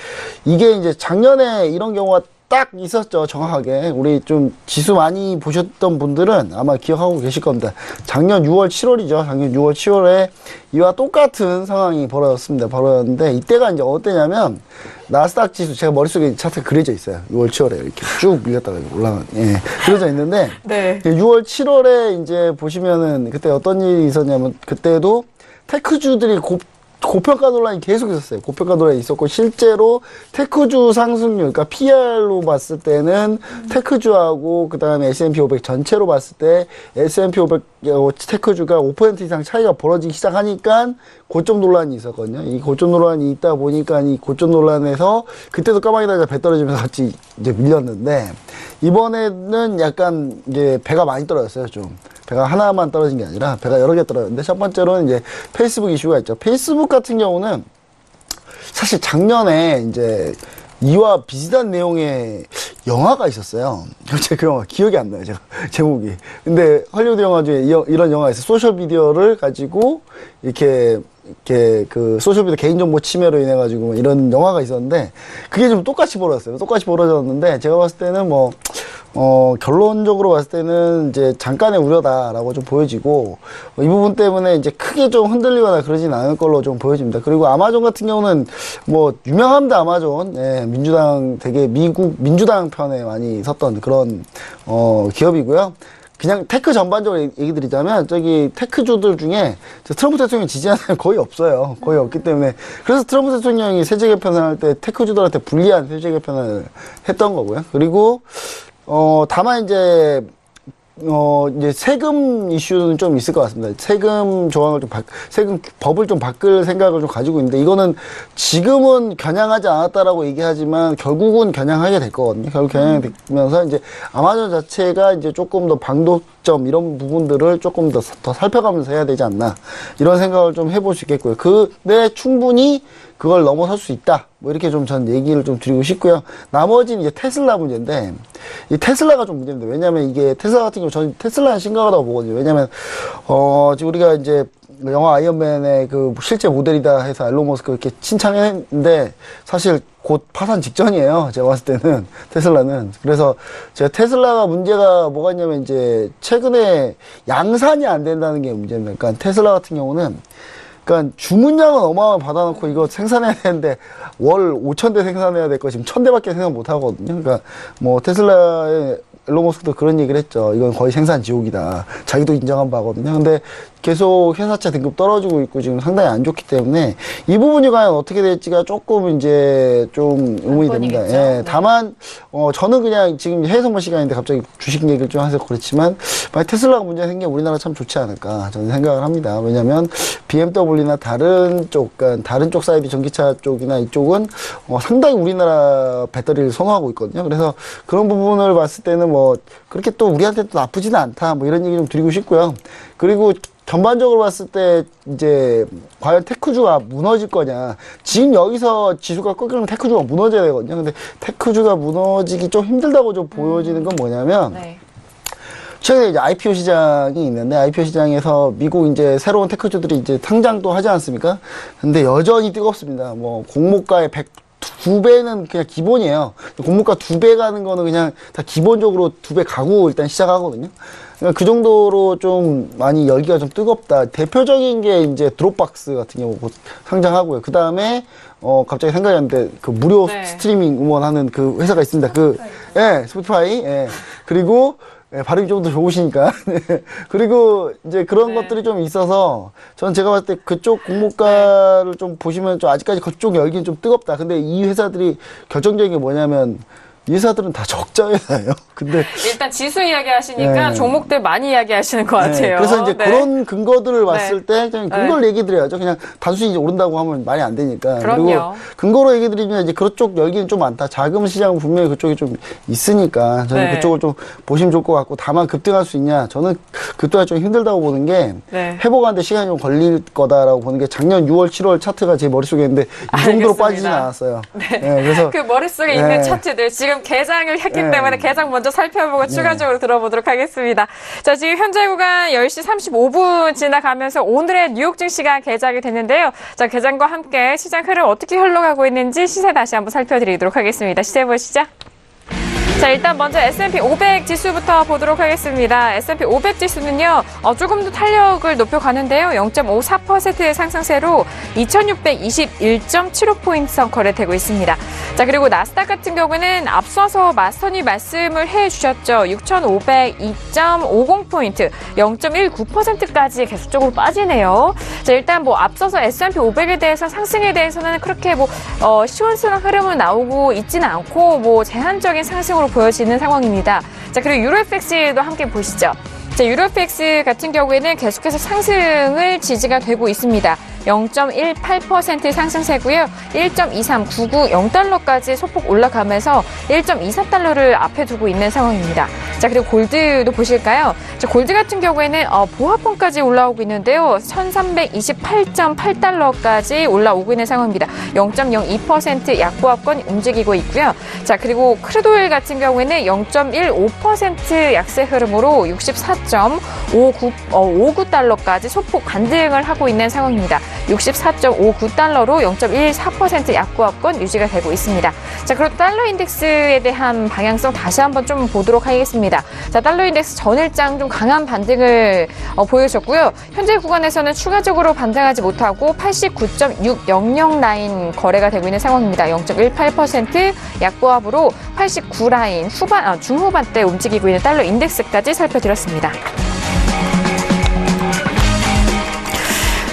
이게 이제 작년에 이런 경우가 딱 있었죠. 정확하게. 우리 좀 지수 많이 보셨던 분들은 아마 기억하고 계실 겁니다. 작년 6월, 7월이죠. 작년 6월, 7월에 이와 똑같은 상황이 벌어졌는데 이때가 이제 어땠냐면 나스닥 지수 제가 머릿속에 차트가 그려져 있어요. 6월, 7월에 이렇게 쭉 밀렸다가 올라간, 그려져 있는데 네. 6월, 7월에 이제 보시면은 그때 어떤 일이 있었냐면 그때도 테크주들이 고평가 논란이 계속 있었어요. 고평가 논란이 있었고 실제로 테크주 상승률, 그러니까 PR로 봤을 때는 테크주하고 그 다음에 S&P 500 전체로 봤을 때 S&P 500 테크주가 5% 이상 차이가 벌어지기 시작하니까 고점 논란이 있었거든요. 이 고점 논란이 있다 보니까 이 고점 논란에서 그때도 까마귀 날짜 배 떨어지면서 같이 이제 밀렸는데 이번에는 약간 이제 배가 많이 떨어졌어요. 좀 배가 하나만 떨어진 게 아니라 배가 여러 개 떨어졌는데 첫 번째로는 이제 페이스북 이슈가 있죠. 페이스북 같은 경우는 사실 작년에 이제 이와 비슷한 내용의 영화가 있었어요. 제가 그 영화 기억이 안 나요, 제목이. 근데 헐리우드 영화 중에 이런 영화가 있어요. 소셜미디어를 가지고 이렇게 그 소셜미디어 개인정보 침해로 인해가지고 이런 영화가 있었는데 그게 좀 똑같이 벌어졌어요. 똑같이 벌어졌는데 제가 봤을 때는 결론적으로 봤을 때는 이제 잠깐의 우려다라고 좀 보여지고 이 부분 때문에 이제 크게 좀 흔들리거나 그러진 않을 걸로 좀 보여집니다. 그리고 아마존 같은 경우는 유명합니다. 아마존. 민주당 되게 미국 민주당 편에 많이 섰던 그런 기업이고요. 그냥 테크 전반적으로 얘기 드리자면 테크주들 중에 트럼프 대통령 지지하는 사람이 거의 없어요. 거의 없기 때문에 그래서 트럼프 대통령이 세제 개편을 할 때 테크주들한테 불리한 세제 개편을 했던 거고요. 그리고 다만 이제 세금 이슈는 좀 있을 것 같습니다. 세금 조항을 세금 법을 좀 바꿀 생각을 좀 가지고 있는데, 이거는 지금은 겨냥하지 않았다라고 얘기하지만, 결국은 겨냥하게 될 거거든요. 결국 겨냥이 되면서, 이제, 아마존 자체가 이제 조금 더 방독점, 이런 부분들을 조금 더 살펴가면서 해야 되지 않나. 이런 생각을 좀 해볼 수 있겠고요. 근데 충분히 그걸 넘어설 수 있다. 이렇게 좀 전 얘기를 좀 드리고 싶고요. 나머지는 이제 테슬라 문제인데, 이 테슬라가 좀 문제입니다. 왜냐면 이게 테슬라 같은 경우 저는 테슬라는 심각하다고 보거든요. 왜냐면, 지금 우리가 이제 영화 아이언맨의 그 실제 모델이다 해서 일론 머스크 이렇게 칭찬했는데 사실 곧 파산 직전이에요. 제가 봤을 때는 테슬라는. 그래서 제가 테슬라가 문제가 뭐가 있냐면 이제 최근에 양산이 안 된다는 게 문제입니다. 그러니까 테슬라 같은 경우는 그러니까 주문량은 어마어마하게 받아놓고 이거 생산해야 되는데 월 5,000대 생산해야 될 거 지금 1,000대밖에 생산 못 하거든요. 그러니까 뭐 테슬라의 일론 머스크도 그런 얘기를 했죠. 이건 거의 생산 지옥이다. 자기도 인정한 바거든요. 근데 계속 회사차 등급 떨어지고 있고 지금 상당히 안 좋기 때문에 이 부분이 과연 어떻게 될지가 조금 이제 좀 의문이 됩니다. 예. 네. 다만 저는 그냥 지금 해외 선물 시간인데 갑자기 주식 얘기를 좀 해서 그렇지만 만약 테슬라가 문제가 생기면 우리나라 참 좋지 않을까 저는 생각을 합니다. 왜냐하면 BMW나 다른 쪽, 그러니까 다른 쪽 사이드 전기차 쪽이나 이쪽은 상당히 우리나라 배터리를 선호하고 있거든요. 그래서 그런 부분을 봤을 때는 뭐 그렇게 또 우리한테 또 나쁘지는 않다. 뭐 이런 얘기 좀 드리고 싶고요. 그리고 전반적으로 봤을 때 이제 과연 테크주가 무너질 거냐. 지금 여기서 지수가 꺾이면 테크주가 무너져야 되거든요. 근데 테크주가 무너지기 좀 힘들다고 좀 보여지는 건 뭐냐면 네. 최근에 이제 IPO 시장이 있는데 IPO 시장에서 미국 이제 새로운 테크주들이 이제 상장도 하지 않습니까? 근데 여전히 뜨겁습니다. 뭐 공모가의 2배는 그냥 기본이에요. 공모가 2배 가는 거는 그냥 다 기본적으로 2배 가고 일단 시작하거든요. 그러니까 그 정도로 좀 많이 열기가 좀 뜨겁다. 대표적인 게 이제 드롭박스 같은 경우 곧 상장하고요. 그 다음에 갑자기 생각이 났는데 그 무료 네. 스트리밍 응원하는 그 회사가 있습니다. 스포티파이. 예. 그리고 발음이 좀 더 좋으시니까. 그리고 이제 그런 것들이 좀 있어서 저는 제가 봤을 때 그쪽 공모가를 좀 보시면 좀 아직까지 그쪽 열기는 좀 뜨겁다. 근데 이 회사들이 결정적인 게 뭐냐면 이 회사들은 다 적자 회사예요. 근데 일단 지수 이야기 하시니까 네. 종목들 많이 이야기 하시는 것 같아요. 그래서 이제 네. 그런 근거들을 봤을 때 그냥 근거를 네. 얘기 드려야죠. 그냥 단순히 이제 오른다고 하면 말이 안 되니까. 그럼요. 그리고 근거로 얘기 드리면 이제 그쪽 열기는 좀 많다. 자금 시장은 분명히 그쪽이 좀 있으니까 저는 네. 그쪽을 좀 보시면 좋을 것 같고 다만 급등할 수 있냐. 저는 급등이 좀 힘들다고 보는 게 네. 회복하는데 시간이 좀 걸릴 거다라고 보는 게 작년 6월, 7월 차트가 제 머릿속에 있는데 이 정도로 알겠습니다. 빠지진 않았어요. 네. 그래서 그 머릿속에 네. 있는 차트들 지금 개장을 했기 네. 때문에 개장 먼저 살펴보고 추가적으로 들어보도록 하겠습니다. 자, 지금 현재 구간 10시 35분 지나가면서 오늘의 뉴욕 증시가 개장이 됐는데요. 자, 개장과 함께 시장 흐름 어떻게 흘러가고 있는지 시세 다시 한번 살펴드리도록 하겠습니다. 시세 보시죠. 자, 일단 먼저 S&P 500 지수부터 보도록 하겠습니다. S&P 500 지수는요, 조금 더 탄력을 높여가는데요. 0.54%의 상승세로 2621.75포인트 선 거래되고 있습니다. 자, 그리고 나스닥 같은 경우는 앞서서 마스터니 말씀을 해주셨죠. 6,502.50포인트, 0.19%까지 계속적으로 빠지네요. 자, 일단 뭐 앞서서 S&P 500에 대해서 상승에 대해서는 그렇게 뭐, 시원스러운 흐름은 나오고 있지는 않고, 뭐, 제한적인 상승으로 보여지는 상황입니다. 자, 그리고 유로FX도 함께 보시죠. 자, 유로FX 같은 경우에는 계속해서 상승을 지지가 되고 있습니다. 0.18% 상승세고요. 1.23990달러까지 소폭 올라가면서 1.24달러를 앞에 두고 있는 상황입니다. 자, 그리고 골드도 보실까요? 자, 골드 같은 경우에는 보합권까지 올라오고 있는데요. 1328.8달러까지 올라오고 있는 상황입니다. 0.02% 약보합권 움직이고 있고요. 자, 그리고 크루드오일 같은 경우에는 0.15% 약세 흐름으로 64.59달러까지 소폭 반등을 하고 있는 상황입니다. 64.59달러로 0.14% 약보합권 유지가 되고 있습니다. 자, 그리고 달러 인덱스에 대한 방향성 다시 한번 좀 보도록 하겠습니다. 자, 달러 인덱스 전일장 좀 강한 반등을 보여줬고요. 현재 구간에서는 추가적으로 반등하지 못하고 89.600 라인 거래가 되고 있는 상황입니다. 0.18% 약보합으로 89 라인 중후반대 움직이고 있는 달러 인덱스까지 살펴드렸습니다.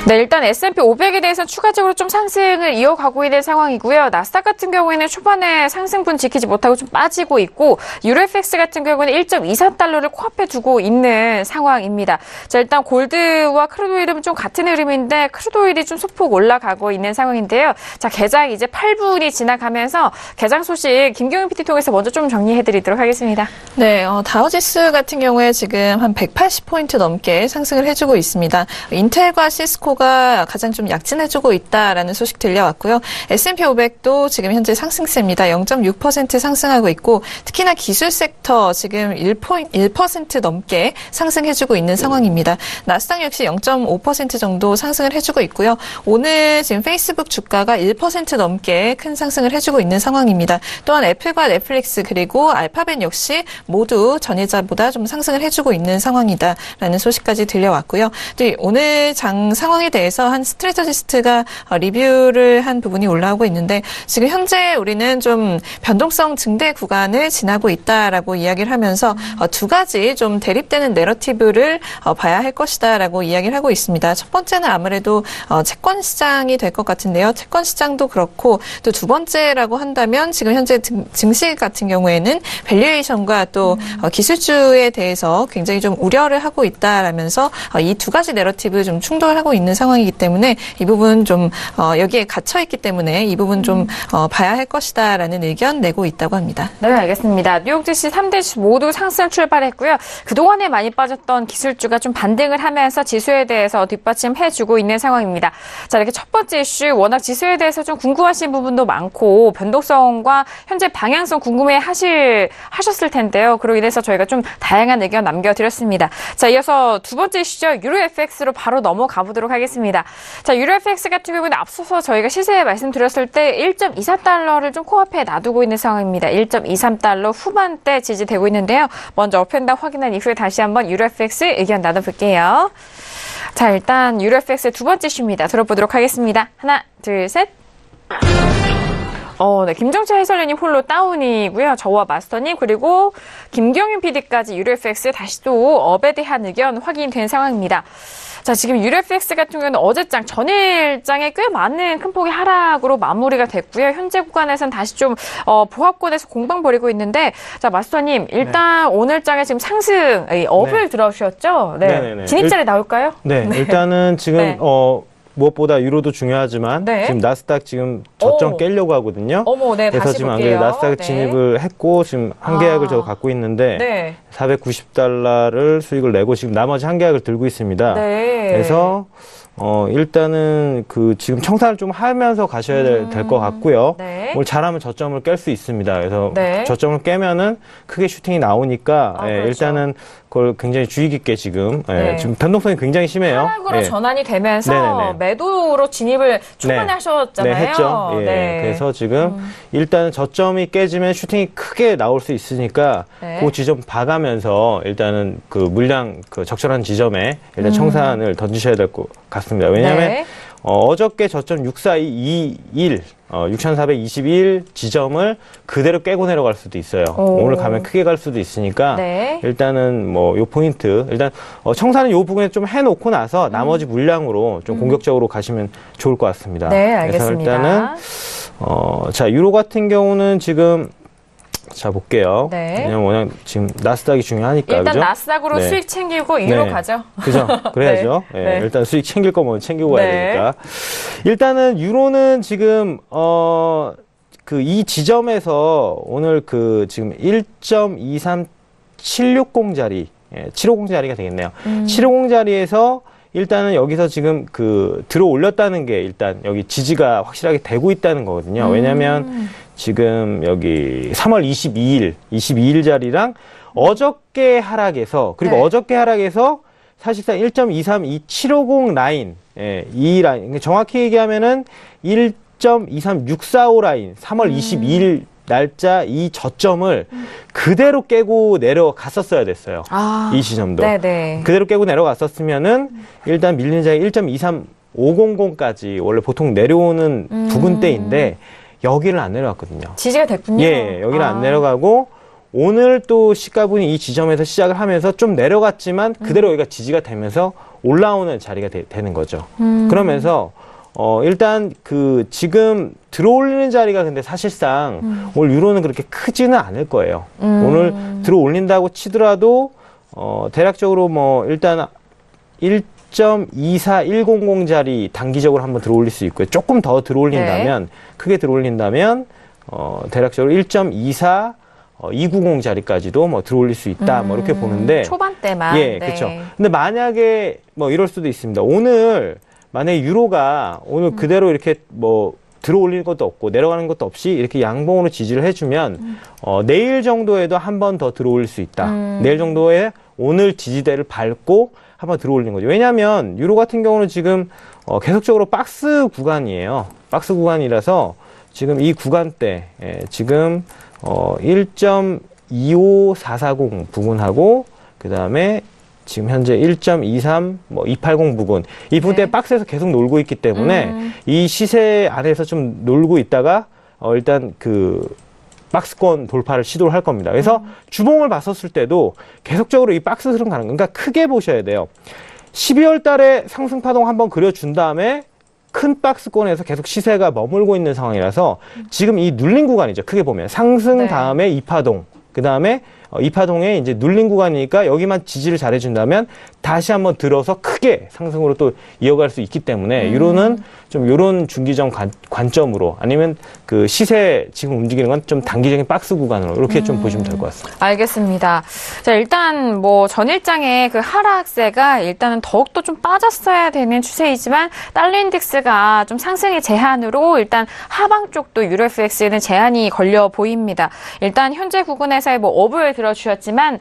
네, 일단 S&P 500에 대해서는 추가적으로 좀 상승을 이어가고 있는 상황이고요. 나스닥 같은 경우에는 초반에 상승분 지키지 못하고 좀 빠지고 있고 유로FX 같은 경우는 1.24달러를 코앞에 두고 있는 상황입니다. 자, 일단 골드와 크루드오일은 좀 같은 흐름인데 크루드오일이 좀 소폭 올라가고 있는 상황인데요. 자, 개장 이제 8분이 지나가면서 개장 소식 김경윤 PT 통해서 먼저 좀 정리해드리도록 하겠습니다. 네, 다우지수 같은 경우에 지금 한 180포인트 넘게 상승을 해주고 있습니다. 인텔과 시스코 공포가 가장 좀 약진해지고 있다라는 소식 들려왔고요. S&P 500도 지금 현재 상승세입니다. 0.6% 상승하고 있고 특히나 기술 섹터 지금 1% 넘게 상승해주고 있는 상황입니다. 나스닥 역시 0.5% 정도 상승을 해주고 있고요. 오늘 지금 페이스북 주가가 1% 넘게 큰 상승을 해주고 있는 상황입니다. 또한 애플과 넷플릭스 그리고 알파벳 역시 모두 전일자보다 좀 상승을 해주고 있는 상황이다라는 소식까지 들려왔고요. 또 오늘 장 상황에 대해서 한 스트레터지스트가 리뷰를 한 부분이 올라오고 있는데 지금 현재 우리는 좀 변동성 증대 구간을 지나고 있다라고 이야기를 하면서 두 가지 좀 대립되는 내러티브를 봐야 할 것이다라고 이야기를 하고 있습니다. 첫 번째는 아무래도 채권 시장이 될 것 같은데요. 채권 시장도 그렇고 또 두 번째라고 한다면 지금 현재 증시 같은 경우에는 밸류에이션과 또 기술주에 대해서 굉장히 좀 우려를 하고 있다라면서 이 두 가지 내러티브 좀 충돌하고 있는 상황이기 때문에 이 부분 좀 여기에 갇혀 있기 때문에 이 부분 좀 봐야 할 것이다라는 의견 내고 있다고 합니다. 네, 알겠습니다. 뉴욕 증시 3대 지수 모두 상승 출발했고요. 그동안에 많이 빠졌던 기술주가 좀 반등을 하면서 지수에 대해서 뒷받침해주고 있는 상황입니다. 자, 이렇게 첫 번째 이슈, 워낙 지수에 대해서 좀 궁금하신 부분도 많고 변동성과 현재 방향성 하셨을 텐데요. 그로 인해서 저희가 좀 다양한 의견 남겨드렸습니다. 자, 이어서 두 번째 이슈죠. 유로 FX로 바로 넘어가 보도록 하겠습니다. 자, 유로 FX 같은 경우는 앞서서 저희가 시세에 말씀드렸을 때 1.24달러를 좀 코앞에 놔두고 있는 상황입니다. 1.23달러 후반대 지지되고 있는데요. 먼저 업앤다운 확인한 이후에 다시 한번 유로 FX 의견 나눠볼게요. 자, 일단 유로 FX의 두 번째 이슈입니다. 들어보도록 하겠습니다. 하나, 둘, 셋. 네, 김정철 해설위원님 홀로 다운이고요. 저와 마스터님 그리고 김경윤 PD까지 유로 FX 다시 또 업에 대한 의견 확인된 상황입니다. 자, 지금 유로 FX 같은 경우는 어제장, 전일장에 꽤 많은 큰 폭의 하락으로 마무리가 됐고요. 현재 구간에서는 다시 좀 보합권에서 공방 벌이고 있는데, 자, 마스터님 일단 네. 오늘장에 지금 상승 업을 네. 들어오셨죠? 네. 네네네. 진입자리 나올까요? 네. 네. 일단은 지금 네. 무엇보다 유로도 중요하지만 네. 지금 나스닥 지금 저점 깨려고 하거든요. 네, 그래서 다시 지금 볼게요. 안 그래도 나스닥 진입을 했고 지금 한 계약을 저도 갖고 있는데 네. 490달러를 수익을 내고 지금 나머지 한 계약을 들고 있습니다. 네. 그래서 일단은 지금 청산을 좀 하면서 가셔야 될 것 같고요. 네. 오늘 잘하면 저점을 깰 수 있습니다. 그래서 네. 저점을 깨면은 크게 슈팅이 나오니까 그렇죠. 일단은 그걸 굉장히 주의 깊게 지금 네. 지금 변동성이 굉장히 심해요. 하락으로 전환이 되면서 네네네. 매도로 진입을 초반에 네. 하셨잖아요. 네, 했죠. 예. 네. 그래서 지금 일단은 저점이 깨지면 슈팅이 크게 나올 수 있으니까 네. 그 지점 봐가면서 일단은 물량 적절한 지점에 일단 청산을 던지셔야 될 것 같습니다. 왜냐하면 네. 어저께 저점 6421 6421 지점을 그대로 깨고 내려갈 수도 있어요. 오늘 가면 크게 갈 수도 있으니까 네. 일단은 요 포인트 일단 청산은 요 부분에 좀 해놓고 나서 나머지 물량으로 좀 공격적으로 가시면 좋을 것 같습니다. 네, 알겠습니다. 그래서 일단은 자 유로 같은 경우는 지금 자 볼게요. 네. 왜냐면 워낙 지금 나스닥이 중요하니까 일단 그죠? 나스닥으로 네. 수익 챙기고 유로 네. 가죠. 그죠? 그래야죠. 네. 네. 일단 수익 챙길 거면 챙기고 가야 네. 되니까. 일단은 유로는 지금 이 지점에서 오늘 지금 1.23760짜리 750짜리가 되겠네요. 750짜리에서 일단은 여기서 지금 들어 올렸다는 게 일단 여기 지지가 확실하게 되고 있다는 거거든요. 왜냐면 지금 여기 3월 22일 자리랑 어저께 하락해서 그리고 네. 어저께 하락해서 사실상 1.23250 라인, 이 라인 정확히 얘기하면은 1.23645 라인 3월 22일 날짜 이 저점을 그대로 깨고 내려갔었어야 됐어요. 이 지점도. 네네. 그대로 깨고 내려갔었으면은 일단 밀리는 자리 1.23500까지 원래 보통 내려오는 부근대인데 여기를 안 내려갔거든요. 지지가 됐군요. 예, 여기를 안 내려가고 오늘 또 시가분이 이 지점에서 시작을 하면서 좀 내려갔지만 그대로 여기가 지지가 되면서 올라오는 자리가 되는 거죠. 그러면서 일단 지금 들어올리는 자리가 근데 사실상 오늘 유로는 그렇게 크지는 않을 거예요. 오늘 들어올린다고 치더라도 대략적으로 일단 1.24100 자리 단기적으로 한번 들어올릴 수 있고요. 조금 더 들어올린다면 네. 크게 들어올린다면 대략적으로 1.290 자리까지도 들어올릴 수 있다. 이렇게 보는데 초반대만. 예, 네. 그렇죠. 근데 만약에 이럴 수도 있습니다. 오늘 만약에 유로가 오늘 그대로 이렇게 뭐 들어올리는 것도 없고 내려가는 것도 없이 이렇게 양봉으로 지지를 해주면 내일 정도에도 한 번 더 들어올릴 수 있다. 내일 정도에 오늘 지지대를 밟고 한번 들어올리는 거죠. 왜냐하면 유로 같은 경우는 지금 계속적으로 박스 구간이에요. 박스 구간이라서 지금 이 구간대 지금 1.25440 부근하고 그 다음에 지금 현재 1.23, 280 부근. 이 부분대 박스에서 계속 놀고 있기 때문에 이 시세 안에서 좀 놀고 있다가 일단 그 박스권 돌파를 시도를 할 겁니다. 그래서 주봉을 봤었을 때도 계속적으로 이 박스 흐름 가는 거니까 크게 보셔야 돼요. 12월 달에 상승 파동 한번 그려준 다음에 큰 박스권에서 계속 시세가 머물고 있는 상황이라서 지금 이 눌린 구간이죠. 크게 보면 상승 다음에 2파동. 그 다음에 이 파동에 이제 눌린 구간이니까 여기만 지지를 잘해준다면 다시 한번 들어서 크게 상승으로 또 이어갈 수 있기 때문에 유로는 좀 요런 중기적 관점으로 아니면 그 시세 지금 움직이는 건 좀 단기적인 박스 구간으로 이렇게 좀 보시면 될 것 같습니다. 알겠습니다. 자, 일단 뭐 전일장의 그 하락세가 일단은 더욱더 좀 빠졌어야 되는 추세이지만 달러 인덱스가 좀 상승의 제한으로 일단 하방 쪽도 유로 FX에는 제한이 걸려 보입니다. 일단 현재 구간에서의 뭐 업을 들어주셨지만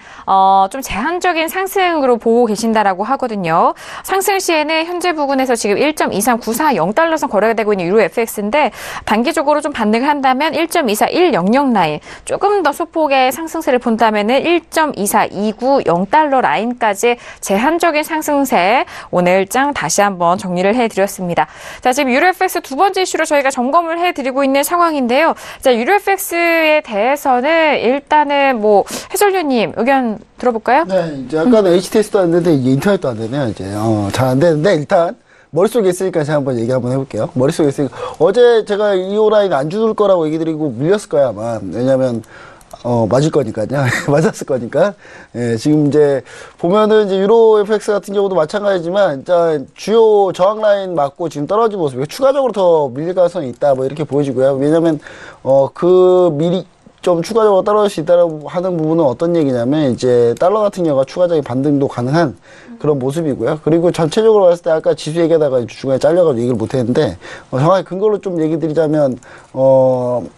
좀 제한적인 상승으로 보고 계신다라고 하거든요. 상승 시에는 현재 부근에서 지금 1.23940달러선 거래가 되고 있는 유로 FX인데 단기적으로 좀 반등을 한다면 1.24100 라인, 조금 더 소폭의 상승세를 본다면은 1.24290달러 라인까지 제한적인 상승세 오늘장 다시 한번 정리를 해드렸습니다. 자, 지금 유로 FX 두 번째 이슈로 저희가 점검을 해드리고 있는 상황인데요. 자, 유로 FX에 대해서는 일단은 뭐 해설위원님 의견 들어볼까요? 네, 이제 아까는 HTS도 안 되는데 이게 인터넷도 안 되네요. 이제 잘 안 되는데 일단 머릿속에 있으니까 제가 한번 얘기 한번 해볼게요. 머릿속에 있으니까 어제 제가 이 라인 안 줄 거라고 얘기 드리고 밀렸을 거야 아마. 왜냐면 맞을 거니까요. 맞았을 거니까. 예, 지금 이제 보면은 이제 유로 FX 같은 경우도 마찬가지지만 일단 주요 저항 라인 맞고 지금 떨어진 모습이 추가적으로 더 밀릴 가능성이 있다 뭐 이렇게 보여지고요. 왜냐면 미리 좀 추가적으로 떨어질 수 있다고 하는 부분은 어떤 얘기냐면 이제 달러 같은 경우가 추가적인 반등도 가능한 그런 모습이고요. 그리고 전체적으로 봤을 때 아까 지수 얘기하다가 중간에 잘려가지고 얘기를 못했는데 정확히 근거로 좀 얘기 드리자면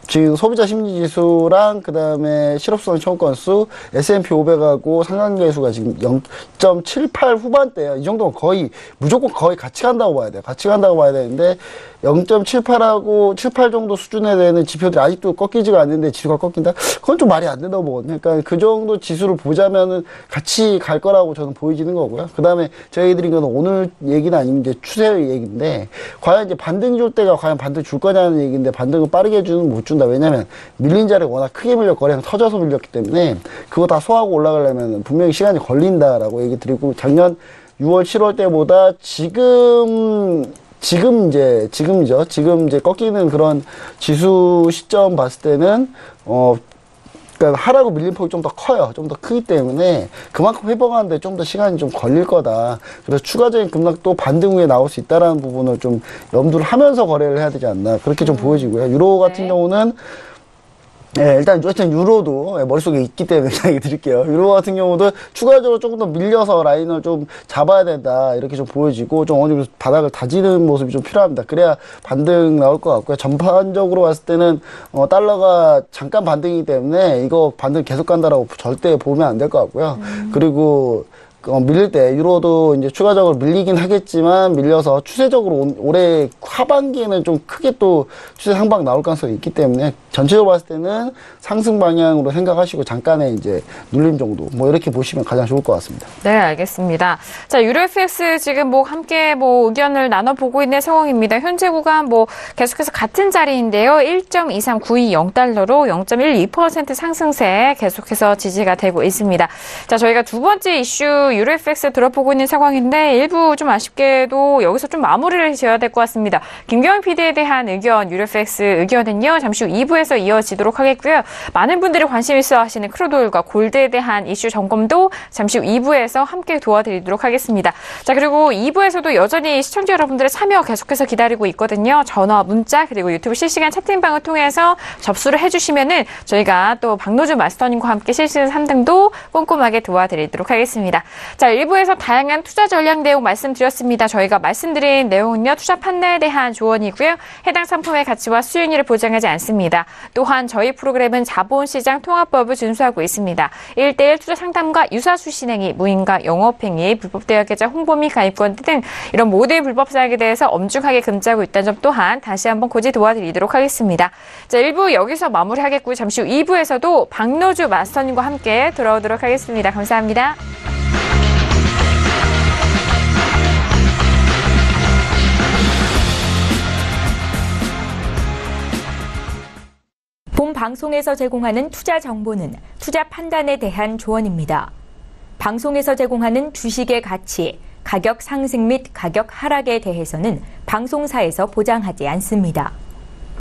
지금 소비자 심리지수랑 그 다음에 실업수당 청구 건수 S&P 500하고 상관계수가 지금 0.78 후반대예요. 이 정도면 거의 무조건 거의 같이 간다고 봐야 돼요. 같이 간다고 봐야 되는데 0.78하고 78 정도 수준에 되는 지표들이 아직도 꺾이지가 않는데 지수가 꺾인다? 그건 좀 말이 안 된다고 보거든요. 그러니까 그 정도 지수를 보자면은 같이 갈 거라고 저는 보여지는 거고요. 그 다음에 제가 얘기드린 건 오늘 얘기는 아니면 이제 추세 얘기인데 과연 이제 반등 줄 때가 과연 반등 줄 거냐는 얘기인데 반등을 빠르게 주는 못 준다. 왜냐면 밀린 자리가 워낙 크게 밀렸고 거래가 터져서 밀렸기 때문에 그거 다 소화하고 올라가려면 분명히 시간이 걸린다라고 얘기 드리고 작년 6월, 7월 때보다 지금 이제 꺾이는 그런 지수 시점 봤을 때는, 그러니까 하라고 밀린 폭이 좀 더 커요. 좀 더 크기 때문에 그만큼 회복하는데 좀 더 시간이 좀 걸릴 거다. 그래서 추가적인 급락도 반등 후에 나올 수 있다라는 부분을 좀 염두를 하면서 거래를 해야 되지 않나. 그렇게 좀 보여지고요. 유로 같은 경우는 네, 일단 유로도 머릿속에 있기 때문에 얘기 드릴게요. 유로 같은 경우도 추가적으로 조금 더 밀려서 라인을 좀 잡아야 된다. 이렇게 좀 보여지고 좀 어느 정도 바닥을 다지는 모습이 좀 필요합니다. 그래야 반등 나올 것 같고요. 전반적으로 봤을 때는 달러가 잠깐 반등이기 때문에 이거 반등 계속 간다라고 절대 보면 안 될 것 같고요. 그리고 밀릴 때 유로도 이제 추가적으로 밀리긴 하겠지만 밀려서 추세적으로 올해 하반기에는 좀 크게 또 추세 상방 나올 가능성이 있기 때문에 전체적으로 봤을 때는 상승 방향으로 생각하시고 잠깐의 이제 눌림 정도 뭐 이렇게 보시면 가장 좋을 것 같습니다. 네, 알겠습니다. 자, 유로 FX 지금 뭐 함께 뭐 의견을 나눠보고 있는 상황입니다. 현재 구간 뭐 계속해서 같은 자리인데요. 1.23920달러로 0.12% 상승세 계속해서 지지가 되고 있습니다. 자, 저희가 두 번째 이슈 유로 FX 들어보고 있는 상황인데 일부 좀 아쉽게도 여기서 좀 마무리를 지어야 될 것 같습니다. 김경영 PD에 대한 의견, 유로 FX 의견은요. 잠시 후 2부에서 이어지도록 하겠고요. 많은 분들이 관심 있어 하시는 크루드오일과 골드에 대한 이슈 점검도 잠시 후 2부에서 함께 도와드리도록 하겠습니다. 자, 그리고 2부에서도 여전히 시청자 여러분들의 참여 계속해서 기다리고 있거든요. 전화, 문자, 그리고 유튜브 실시간 채팅방을 통해서 접수를 해주시면은 저희가 또 박노준 마스터님과 함께 실시간 3등도 꼼꼼하게 도와드리도록 하겠습니다. 자, 1부에서 다양한 투자 전략 내용 말씀드렸습니다. 저희가 말씀드린 내용은요, 투자 판단에 대한 조언이고요. 해당 상품의 가치와 수익률을 보장하지 않습니다. 또한 저희 프로그램은 자본시장 통합법을 준수하고 있습니다. 1:1 투자 상담과 유사수 신행위, 무인가 영업행위, 불법 대여 계좌 홍보 및 가입권 등 이런 모든 불법 사항에 대해서 엄중하게 금지하고 있다는 점 또한 다시 한번 고지 도와드리도록 하겠습니다. 자, 1부 여기서 마무리하겠고요. 잠시 후 2부에서도 박노주 마스터님과 함께 돌아오도록 하겠습니다. 감사합니다. 본 방송에서 제공하는 투자 정보는 투자 판단에 대한 조언입니다. 방송에서 제공하는 주식의 가치, 가격 상승 및 가격 하락에 대해서는 방송사에서 보장하지 않습니다.